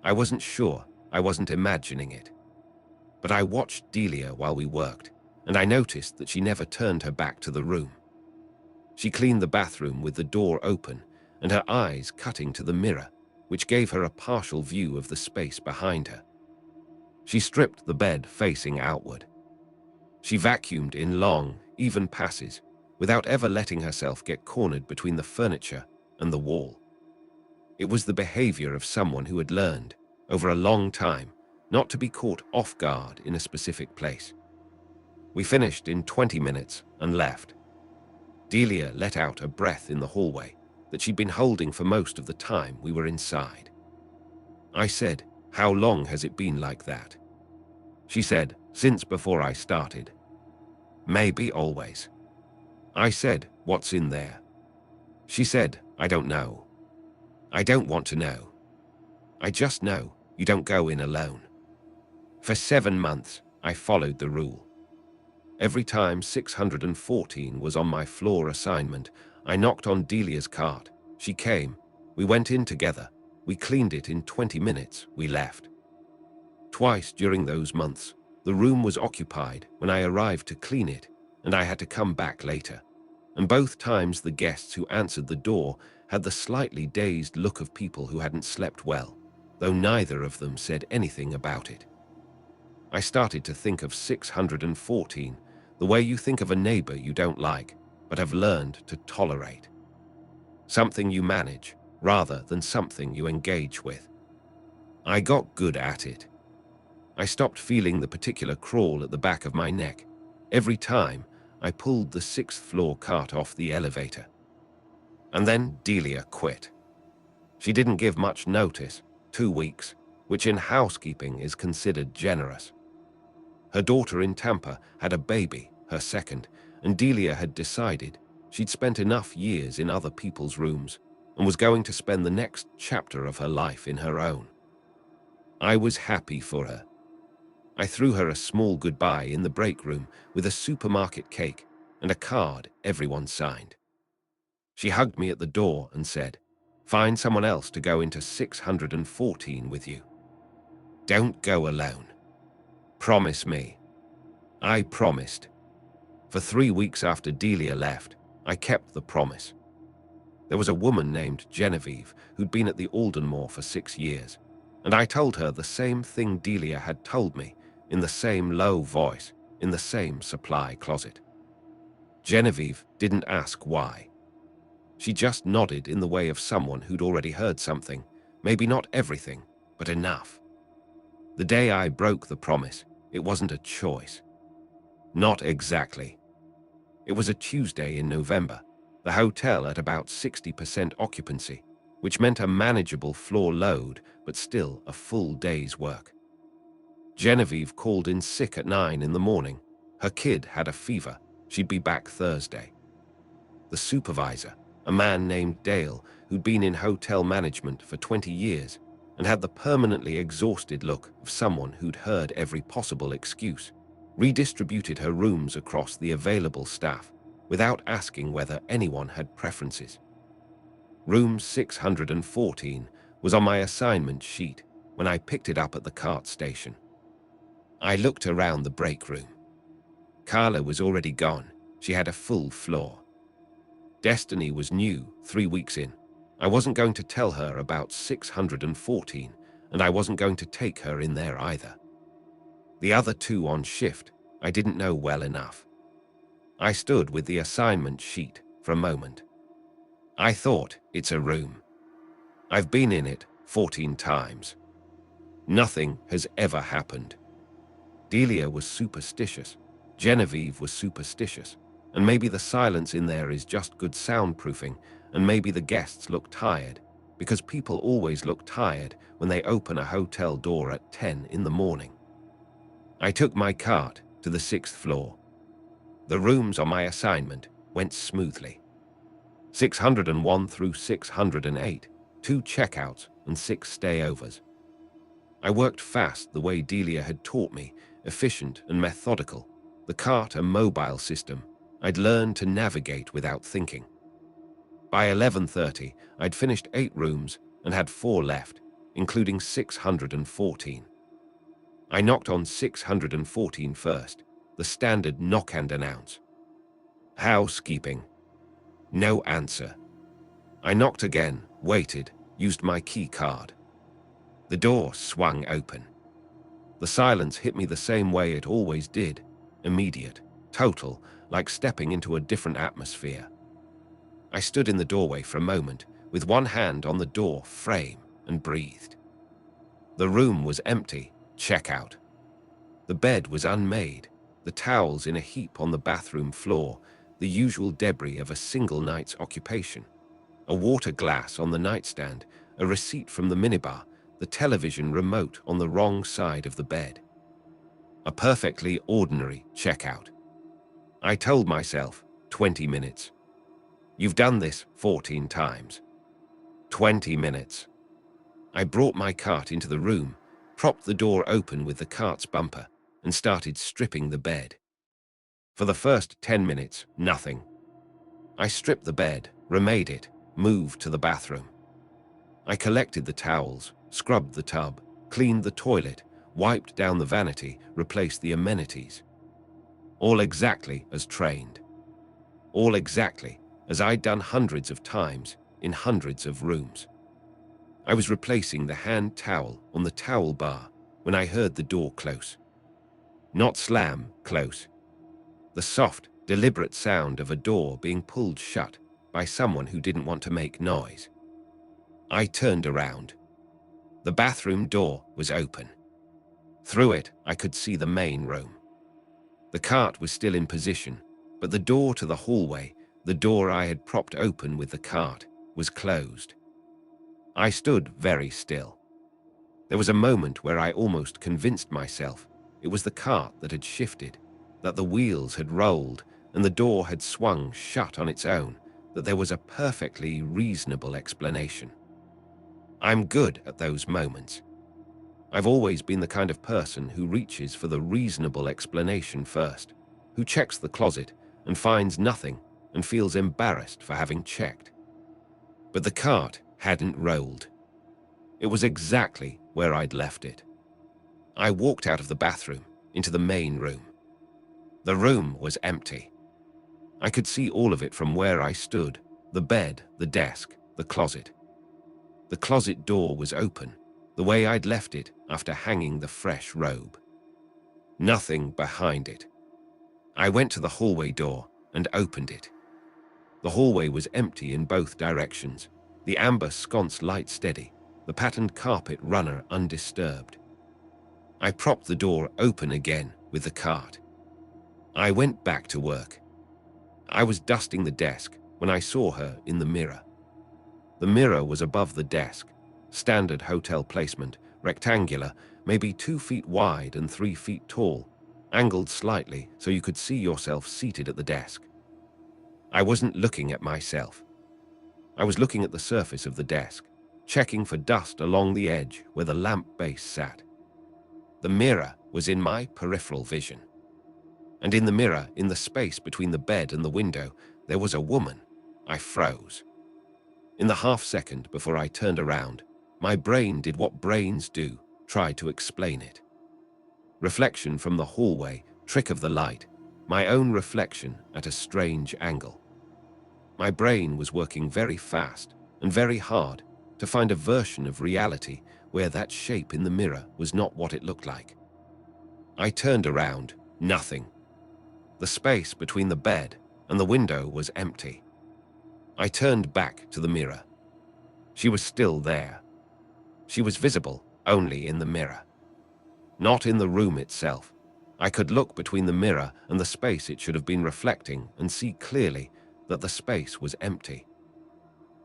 I wasn't sure, I wasn't imagining it. But I watched Delia while we worked, and I noticed that she never turned her back to the room. She cleaned the bathroom with the door open and her eyes cutting to the mirror, which gave her a partial view of the space behind her. She stripped the bed facing outward. She vacuumed in long, even passes, without ever letting herself get cornered between the furniture and the wall. It was the behavior of someone who had learned, over a long time, not to be caught off guard in a specific place. We finished in 20 minutes and left. Delia let out a breath in the hallway that she'd been holding for most of the time we were inside. I said, "How long has it been like that?" She said, "Since before I started." "Maybe always." I said, "What's in there?" She said, "I don't know." "I don't want to know. I just know you don't go in alone." For 7 months, I followed the rule. Every time 614 was on my floor assignment, I knocked on Delia's cart. She came. We went in together. We cleaned it in 20 minutes. We left. Twice during those months, the room was occupied when I arrived to clean it, and I had to come back later. And both times the guests who answered the door had the slightly dazed look of people who hadn't slept well, though neither of them said anything about it. I started to think of 614 the way you think of a neighbor you don't like, but have learned to tolerate. Something you manage, rather than something you engage with. I got good at it. I stopped feeling the particular crawl at the back of my neck every time I pulled the 6th floor cart off the elevator. And then Delia quit. She didn't give much notice, 2 weeks, which in housekeeping is considered generous. Her daughter in Tampa had a baby, her second, and Delia had decided she'd spent enough years in other people's rooms and was going to spend the next chapter of her life in her own. I was happy for her. I threw her a small goodbye in the break room with a supermarket cake and a card everyone signed. She hugged me at the door and said, "Find someone else to go into 614 with you. Don't go alone. Promise me." I promised. For 3 weeks after Delia left, I kept the promise. There was a woman named Genevieve who'd been at the Aldenmore for 6 years, and I told her the same thing Delia had told me, in the same low voice, in the same supply closet. Genevieve didn't ask why. She just nodded in the way of someone who'd already heard something, maybe not everything, but enough. The day I broke the promise, it wasn't a choice. Not exactly. It was a Tuesday in November, the hotel at about 60% occupancy, which meant a manageable floor load, but still a full day's work. Genevieve called in sick at 9 in the morning. Her kid had a fever. She'd be back Thursday. The supervisor, a man named Dale, who'd been in hotel management for 20 years and had the permanently exhausted look of someone who'd heard every possible excuse, redistributed her rooms across the available staff without asking whether anyone had preferences. Room 614 was on my assignment sheet when I picked it up at the cart station. I looked around the break room. Carla was already gone. She had a full floor. Destiny was new 3 weeks in. I wasn't going to tell her about 614, and I wasn't going to take her in there either. The other two on shift, I didn't know well enough. I stood with the assignment sheet for a moment. I thought, it's a room. I've been in it 14 times. Nothing has ever happened. Delia was superstitious. Genevieve was superstitious. And maybe the silence in there is just good soundproofing, and maybe the guests look tired, because people always look tired when they open a hotel door at 10 in the morning. I took my cart to the 6th floor. The rooms on my assignment went smoothly. 601 through 608, 2 checkouts and 6 stayovers. I worked fast the way Delia had taught me, efficient and methodical. The cart a mobile system. I'd learned to navigate without thinking. By 11:30, I'd finished 8 rooms and had 4 left, including 614. I knocked on 614 first, the standard knock and announce. Housekeeping. No answer. I knocked again, waited, used my key card. The door swung open. The silence hit me the same way it always did, immediate, total, like stepping into a different atmosphere. I stood in the doorway for a moment, with one hand on the door frame, and breathed. The room was empty, checkout. The bed was unmade, the towels in a heap on the bathroom floor, the usual debris of a single night's occupation. A water glass on the nightstand, a receipt from the minibar, the television remote on the wrong side of the bed. A perfectly ordinary checkout. I told myself, 20 minutes. You've done this 14 times. 20 minutes. I brought my cart into the room, propped the door open with the cart's bumper, and started stripping the bed. For the first 10 minutes, nothing. I stripped the bed, remade it, moved to the bathroom. I collected the towels, scrubbed the tub, cleaned the toilet, wiped down the vanity, replaced the amenities. All exactly as trained. All exactly as I'd done hundreds of times in hundreds of rooms. I was replacing the hand towel on the towel bar when I heard the door close. Not slam, close. The soft, deliberate sound of a door being pulled shut by someone who didn't want to make noise. I turned around. The bathroom door was open. Through it, I could see the main room. The cart was still in position, but the door to the hallway, the door I had propped open with the cart, was closed. I stood very still. There was a moment where I almost convinced myself it was the cart that had shifted, that the wheels had rolled and the door had swung shut on its own, that there was a perfectly reasonable explanation. I'm good at those moments. I've always been the kind of person who reaches for the reasonable explanation first, who checks the closet and finds nothing and feels embarrassed for having checked. But the cart hadn't rolled. It was exactly where I'd left it. I walked out of the bathroom into the main room. The room was empty. I could see all of it from where I stood, the bed, the desk, the closet. The closet door was open, the way I'd left it after hanging the fresh robe. Nothing behind it. I went to the hallway door and opened it. The hallway was empty in both directions, the amber sconce light steady, the patterned carpet runner undisturbed. I propped the door open again with the cart. I went back to work. I was dusting the desk when I saw her in the mirror. The mirror was above the desk, standard hotel placement, rectangular, maybe 2 feet wide and 3 feet tall, angled slightly so you could see yourself seated at the desk. I wasn't looking at myself. I was looking at the surface of the desk, checking for dust along the edge where the lamp base sat. The mirror was in my peripheral vision. And in the mirror, in the space between the bed and the window, there was a woman. I froze. In the half second before I turned around, my brain did what brains do, try to explain it. Reflection from the hallway, trick of the light, my own reflection at a strange angle. My brain was working very fast and very hard to find a version of reality where that shape in the mirror was not what it looked like. I turned around, nothing. The space between the bed and the window was empty. I turned back to the mirror. She was still there. She was visible only in the mirror. Not in the room itself. I could look between the mirror and the space it should have been reflecting and see clearly that the space was empty.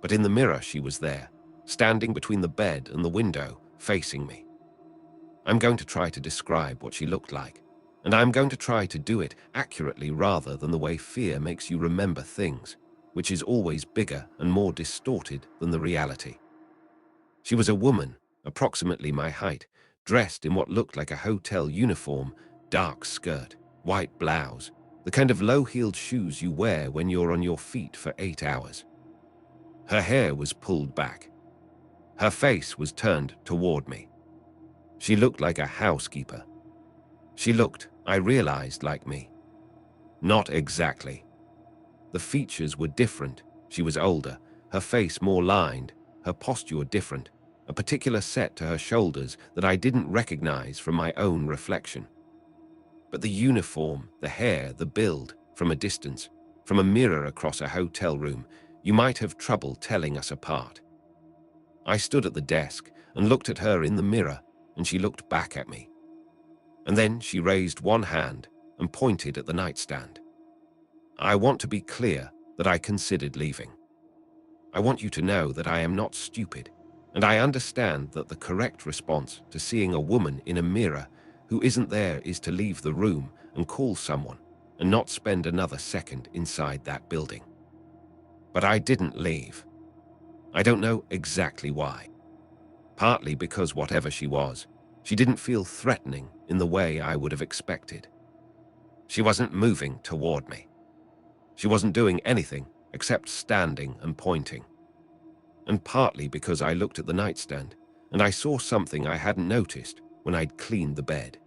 But in the mirror she was there, standing between the bed and the window, facing me. I'm going to try to describe what she looked like, and I'm going to try to do it accurately rather than the way fear makes you remember things, which is always bigger and more distorted than the reality. She was a woman, approximately my height, dressed in what looked like a hotel uniform, dark skirt, white blouse, the kind of low-heeled shoes you wear when you're on your feet for 8 hours. Her hair was pulled back. Her face was turned toward me. She looked like a housekeeper. She looked, I realized, like me. Not exactly. The features were different. She was older, her face more lined, her posture different, a particular set to her shoulders that I didn't recognize from my own reflection. But the uniform, the hair, the build, from a distance, from a mirror across a hotel room, you might have trouble telling us apart. I stood at the desk and looked at her in the mirror, and she looked back at me. And then she raised one hand and pointed at the nightstand. I want to be clear that I considered leaving. I want you to know that I am not stupid, and I understand that the correct response to seeing a woman in a mirror who isn't there is to leave the room and call someone and not spend another second inside that building. But I didn't leave. I don't know exactly why. Partly because whatever she was, she didn't feel threatening in the way I would have expected. She wasn't moving toward me. She wasn't doing anything except standing and pointing. And partly because I looked at the nightstand and I saw something I hadn't noticed when I'd cleaned the bed.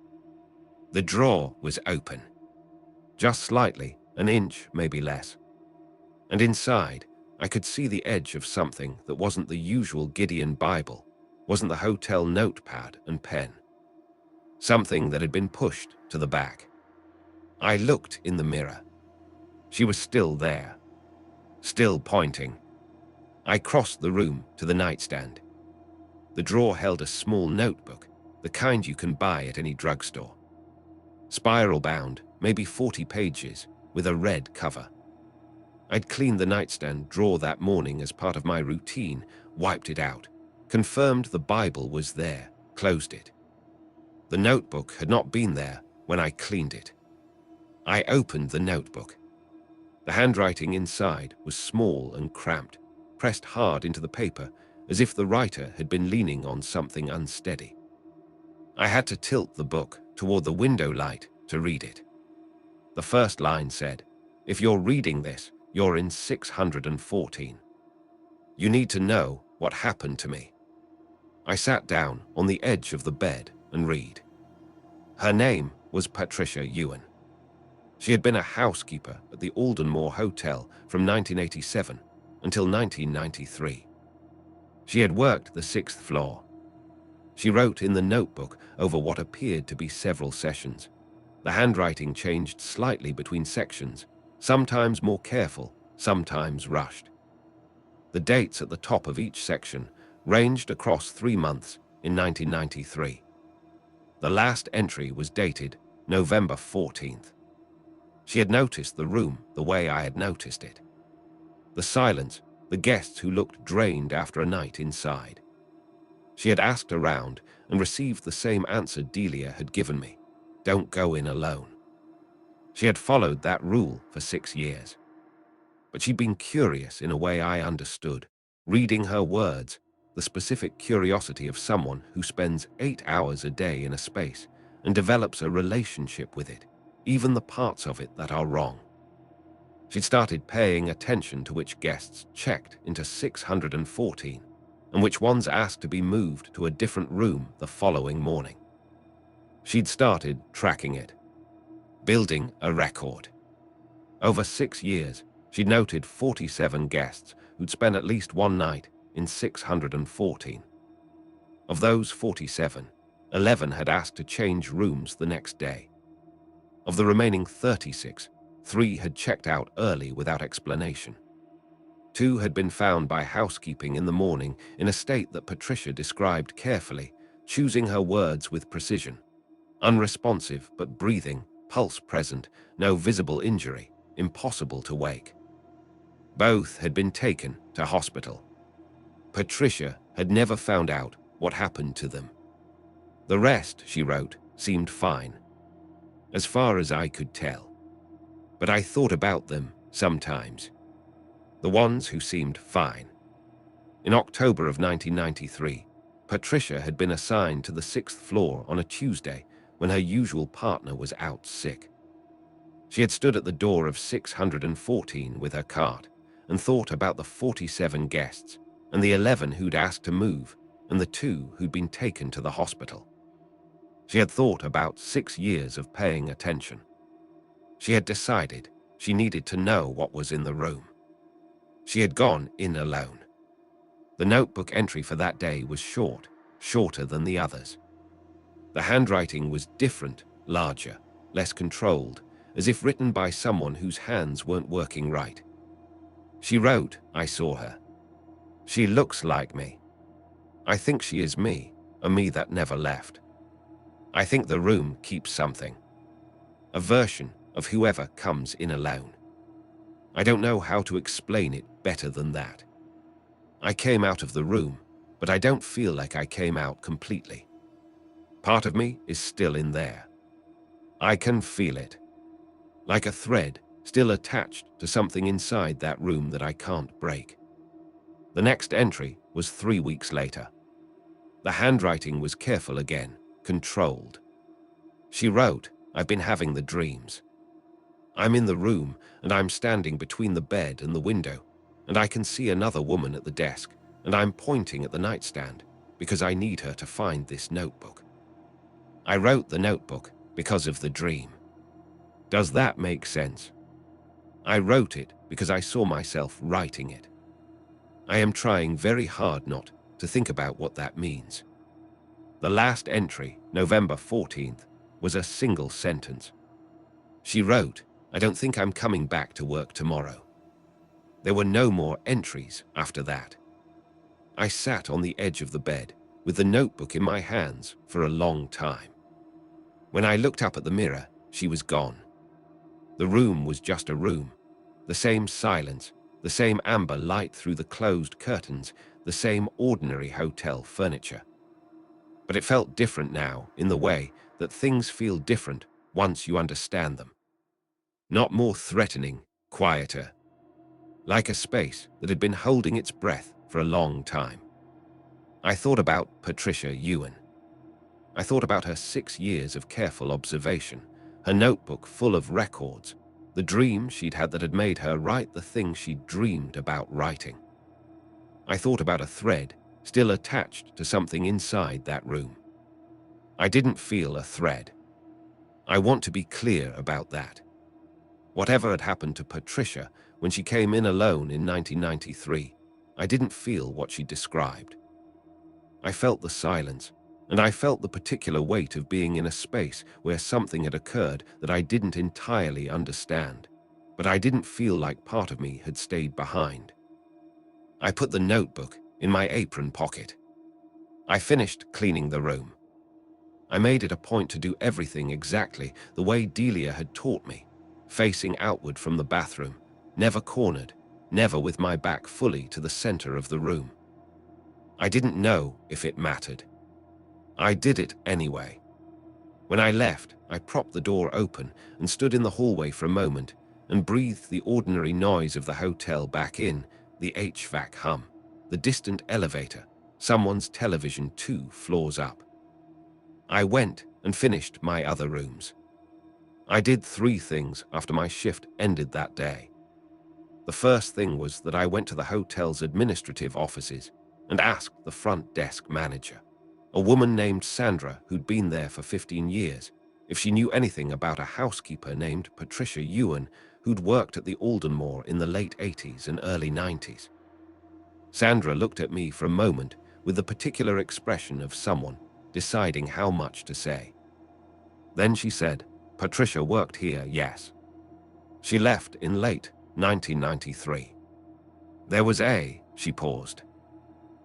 The drawer was open. Just slightly, an inch, maybe less. And inside, I could see the edge of something that wasn't the usual Gideon Bible, wasn't the hotel notepad and pen. Something that had been pushed to the back. I looked in the mirror. She was still there, still pointing. I crossed the room to the nightstand. The drawer held a small notebook, the kind you can buy at any drugstore. Spiral-bound, maybe 40 pages, with a red cover. I'd cleaned the nightstand drawer that morning as part of my routine, wiped it out, confirmed the Bible was there, closed it. The notebook had not been there when I cleaned it. I opened the notebook. The handwriting inside was small and cramped, pressed hard into the paper as if the writer had been leaning on something unsteady. I had to tilt the book toward the window light to read it. The first line said, "If you're reading this, you're in 614. You need to know what happened to me." I sat down on the edge of the bed and read. Her name was Patricia Ewan. She had been a housekeeper at the Aldenmore Hotel from 1987 until 1993. She had worked the 6th floor. She wrote in the notebook over what appeared to be several sessions. The handwriting changed slightly between sections, sometimes more careful, sometimes rushed. The dates at the top of each section ranged across 3 months in 1993. The last entry was dated November 14th. She had noticed the room the way I had noticed it. The silence, the guests who looked drained after a night inside. She had asked around and received the same answer Delia had given me: don't go in alone. She had followed that rule for 6 years. But she'd been curious in a way I understood, reading her words, the specific curiosity of someone who spends 8 hours a day in a space and develops a relationship with it, even the parts of it that are wrong. She'd started paying attention to which guests checked into 614 and which ones asked to be moved to a different room the following morning. She'd started tracking it, building a record. Over 6 years, she'd noted 47 guests who'd spent at least one night in 614. Of those 47, 11 had asked to change rooms the next day. Of the remaining 36, 3 had checked out early without explanation. 2 had been found by housekeeping in the morning in a state that Patricia described carefully, choosing her words with precision. Unresponsive but breathing, pulse present, no visible injury, impossible to wake. Both had been taken to hospital. Patricia had never found out what happened to them. The rest, she wrote, seemed fine, as far as I could tell. But I thought about them sometimes. The ones who seemed fine. In October of 1993, Patricia had been assigned to the 6th floor on a Tuesday when her usual partner was out sick. She had stood at the door of 614 with her cart and thought about the 47 guests and the 11 who'd asked to move and the 2 who'd been taken to the hospital. She had thought about 6 years of paying attention. She had decided she needed to know what was in the room. She had gone in alone. The notebook entry for that day was shorter than the others. The handwriting was different, larger, less controlled, as if written by someone whose hands weren't working right. She wrote, "I saw her. She looks like me. I think she is me, a me that never left. I think the room keeps something. A version of whoever comes in alone. I don't know how to explain it better than that. I came out of the room, but I don't feel like I came out completely. Part of me is still in there. I can feel it. Like a thread still attached to something inside that room that I can't break." The next entry was 3 weeks later. The handwriting was careful again, controlled. She wrote, "I've been having the dreams. I'm in the room and I'm standing between the bed and the window, and I can see another woman at the desk, and I'm pointing at the nightstand because I need her to find this notebook. I wrote the notebook because of the dream. Does that make sense? I wrote it because I saw myself writing it. I am trying very hard not to think about what that means." The last entry, November 14th, was a single sentence. She wrote, "I don't think I'm coming back to work tomorrow." There were no more entries after that. I sat on the edge of the bed with the notebook in my hands for a long time. When I looked up at the mirror, she was gone. The room was just a room. The same silence, the same amber light through the closed curtains, the same ordinary hotel furniture. But it felt different now in the way that things feel different once you understand them. Not more threatening, quieter. Like a space that had been holding its breath for a long time. I thought about Patricia Ewan. I thought about her 6 years of careful observation, her notebook full of records, the dream she'd had that had made her write the thing she'd dreamed about writing. I thought about a thread still attached to something inside that room. I didn't feel a thread. I want to be clear about that. Whatever had happened to Patricia when she came in alone in 1993, I didn't feel what she described. I felt the silence, and I felt the particular weight of being in a space where something had occurred that I didn't entirely understand, but I didn't feel like part of me had stayed behind. I put the notebook in my apron pocket. I finished cleaning the room. I made it a point to do everything exactly the way Delia had taught me, facing outward from the bathroom, never cornered, never with my back fully to the center of the room. I didn't know if it mattered. I did it anyway. When I left, I propped the door open and stood in the hallway for a moment and breathed the ordinary noise of the hotel back in, the HVAC hum, the distant elevator, someone's television 2 floors up. I went and finished my other rooms. I did 3 things after my shift ended that day. The first thing was that I went to the hotel's administrative offices and asked the front desk manager, a woman named Sandra who'd been there for 15 years, if she knew anything about a housekeeper named Patricia Ewan who'd worked at the Aldenmore in the late 80s and early 90s. Sandra looked at me for a moment with the particular expression of someone deciding how much to say. Then she said, "Patricia worked here, yes. She left in late 1993. There was she paused,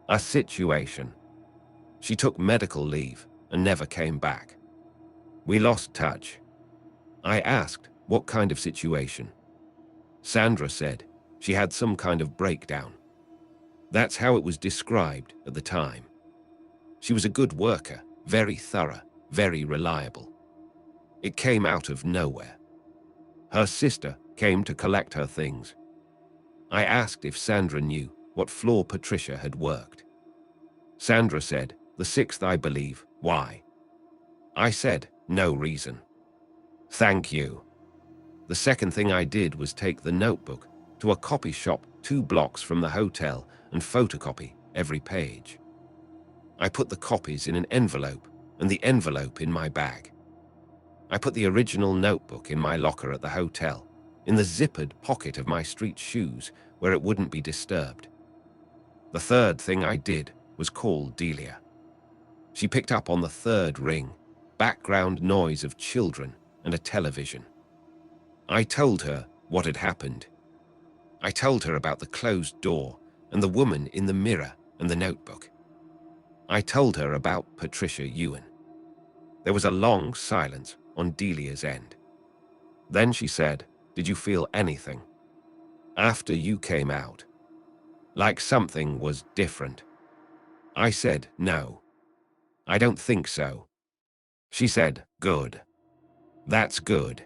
a situation. She took medical leave and never came back. We lost touch." I asked, "What kind of situation?" Sandra said she had some kind of breakdown. That's how it was described at the time. She was a good worker, very thorough, very reliable. It came out of nowhere. Her sister came to collect her things. I asked if Sandra knew what floor Patricia had worked. Sandra said, "The 6th, I believe. Why?" I said, "No reason." "Thank you." The second thing I did was take the notebook to a copy shop 2 blocks from the hotel and photocopy every page. I put the copies in an envelope and the envelope in my bag. I put the original notebook in my locker at the hotel, in the zippered pocket of my street shoes where it wouldn't be disturbed. The third thing I did was call Delia. She picked up on the third ring, background noise of children and a television. I told her what had happened. I told her about the closed door and the woman in the mirror and the notebook. I told her about Patricia Ewan. There was a long silence on Delia's end. Then she said, "Did you feel anything after you came out? Like something was different?" I said, "No, I don't think so." She said, "Good. That's good."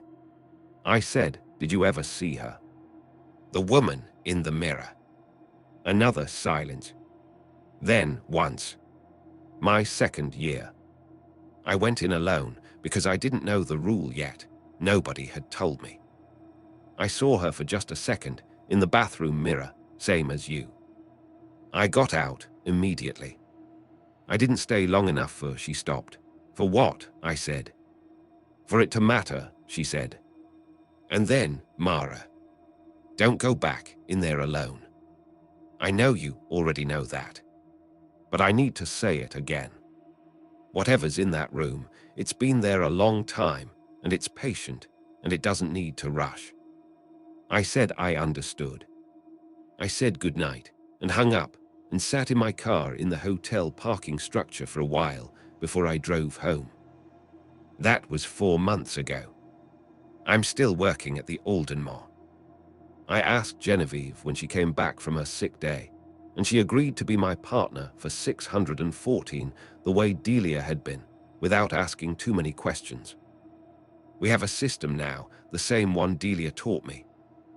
I said, "Did you ever see her?" The woman in the mirror. Another silence. Then once. My 2nd year. I went in alone because I didn't know the rule yet. Nobody had told me. I saw her for just a second in the bathroom mirror, same as you. I got out immediately. I didn't stay long enough for she stopped. "For what?" I said. "For it to matter," she said. And then, "Mara, don't go back in there alone. I know you already know that. But I need to say it again. Whatever's in that room, it's been there a long time, and it's patient, and it doesn't need to rush." I said I understood. I said goodnight, and hung up, and sat in my car in the hotel parking structure for a while before I drove home. That was 4 months ago. I'm still working at the Aldenmore. I asked Genevieve when she came back from her sick day, and she agreed to be my partner for 614 the way Delia had been, without asking too many questions. We have a system now, the same one Delia taught me.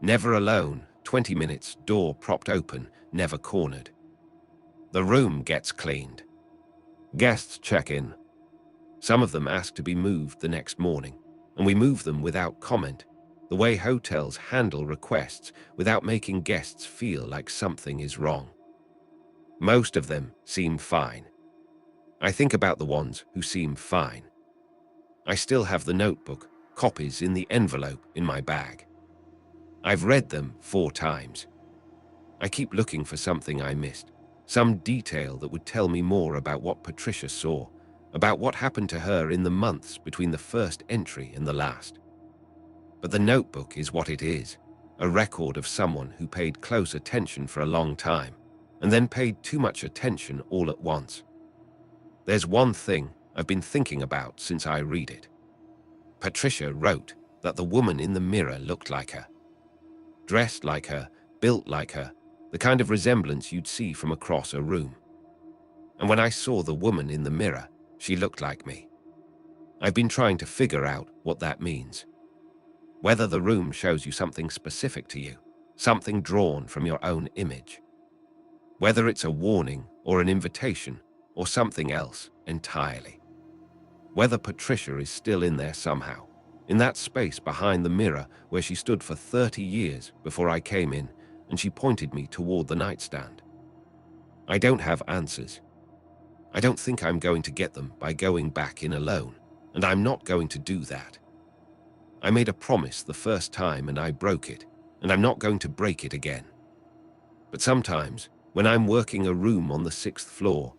Never alone, 20 minutes, door propped open, never cornered. The room gets cleaned. Guests check in. Some of them ask to be moved the next morning, and we move them without comment, the way hotels handle requests without making guests feel like something is wrong. Most of them seem fine. I think about the ones who seem fine. I still have the notebook, copies in the envelope in my bag. I've read them 4 times. I keep looking for something I missed, some detail that would tell me more about what Patricia saw, about what happened to her in the months between the first entry and the last. But the notebook is what it is, a record of someone who paid close attention for a long time, and then paid too much attention all at once. There's one thing I've been thinking about since I read it. Patricia wrote that the woman in the mirror looked like her. Dressed like her, built like her, the kind of resemblance you'd see from across a room. And when I saw the woman in the mirror, she looked like me. I've been trying to figure out what that means. Whether the room shows you something specific to you, something drawn from your own image. Whether it's a warning or an invitation or something else entirely. Whether Patricia is still in there somehow, in that space behind the mirror where she stood for 30 years before I came in and she pointed me toward the nightstand. I don't have answers. I don't think I'm going to get them by going back in alone, and I'm not going to do that. I made a promise the first time and I broke it, and I'm not going to break it again. But sometimes, when I'm working a room on the 6th floor,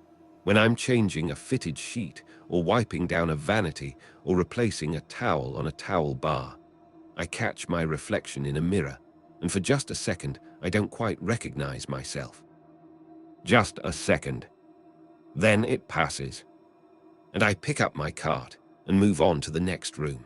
when I'm changing a fitted sheet or wiping down a vanity or replacing a towel on a towel bar, I catch my reflection in a mirror, and for just a second, I don't quite recognize myself. Just a second. Then it passes, and I pick up my cart and move on to the next room.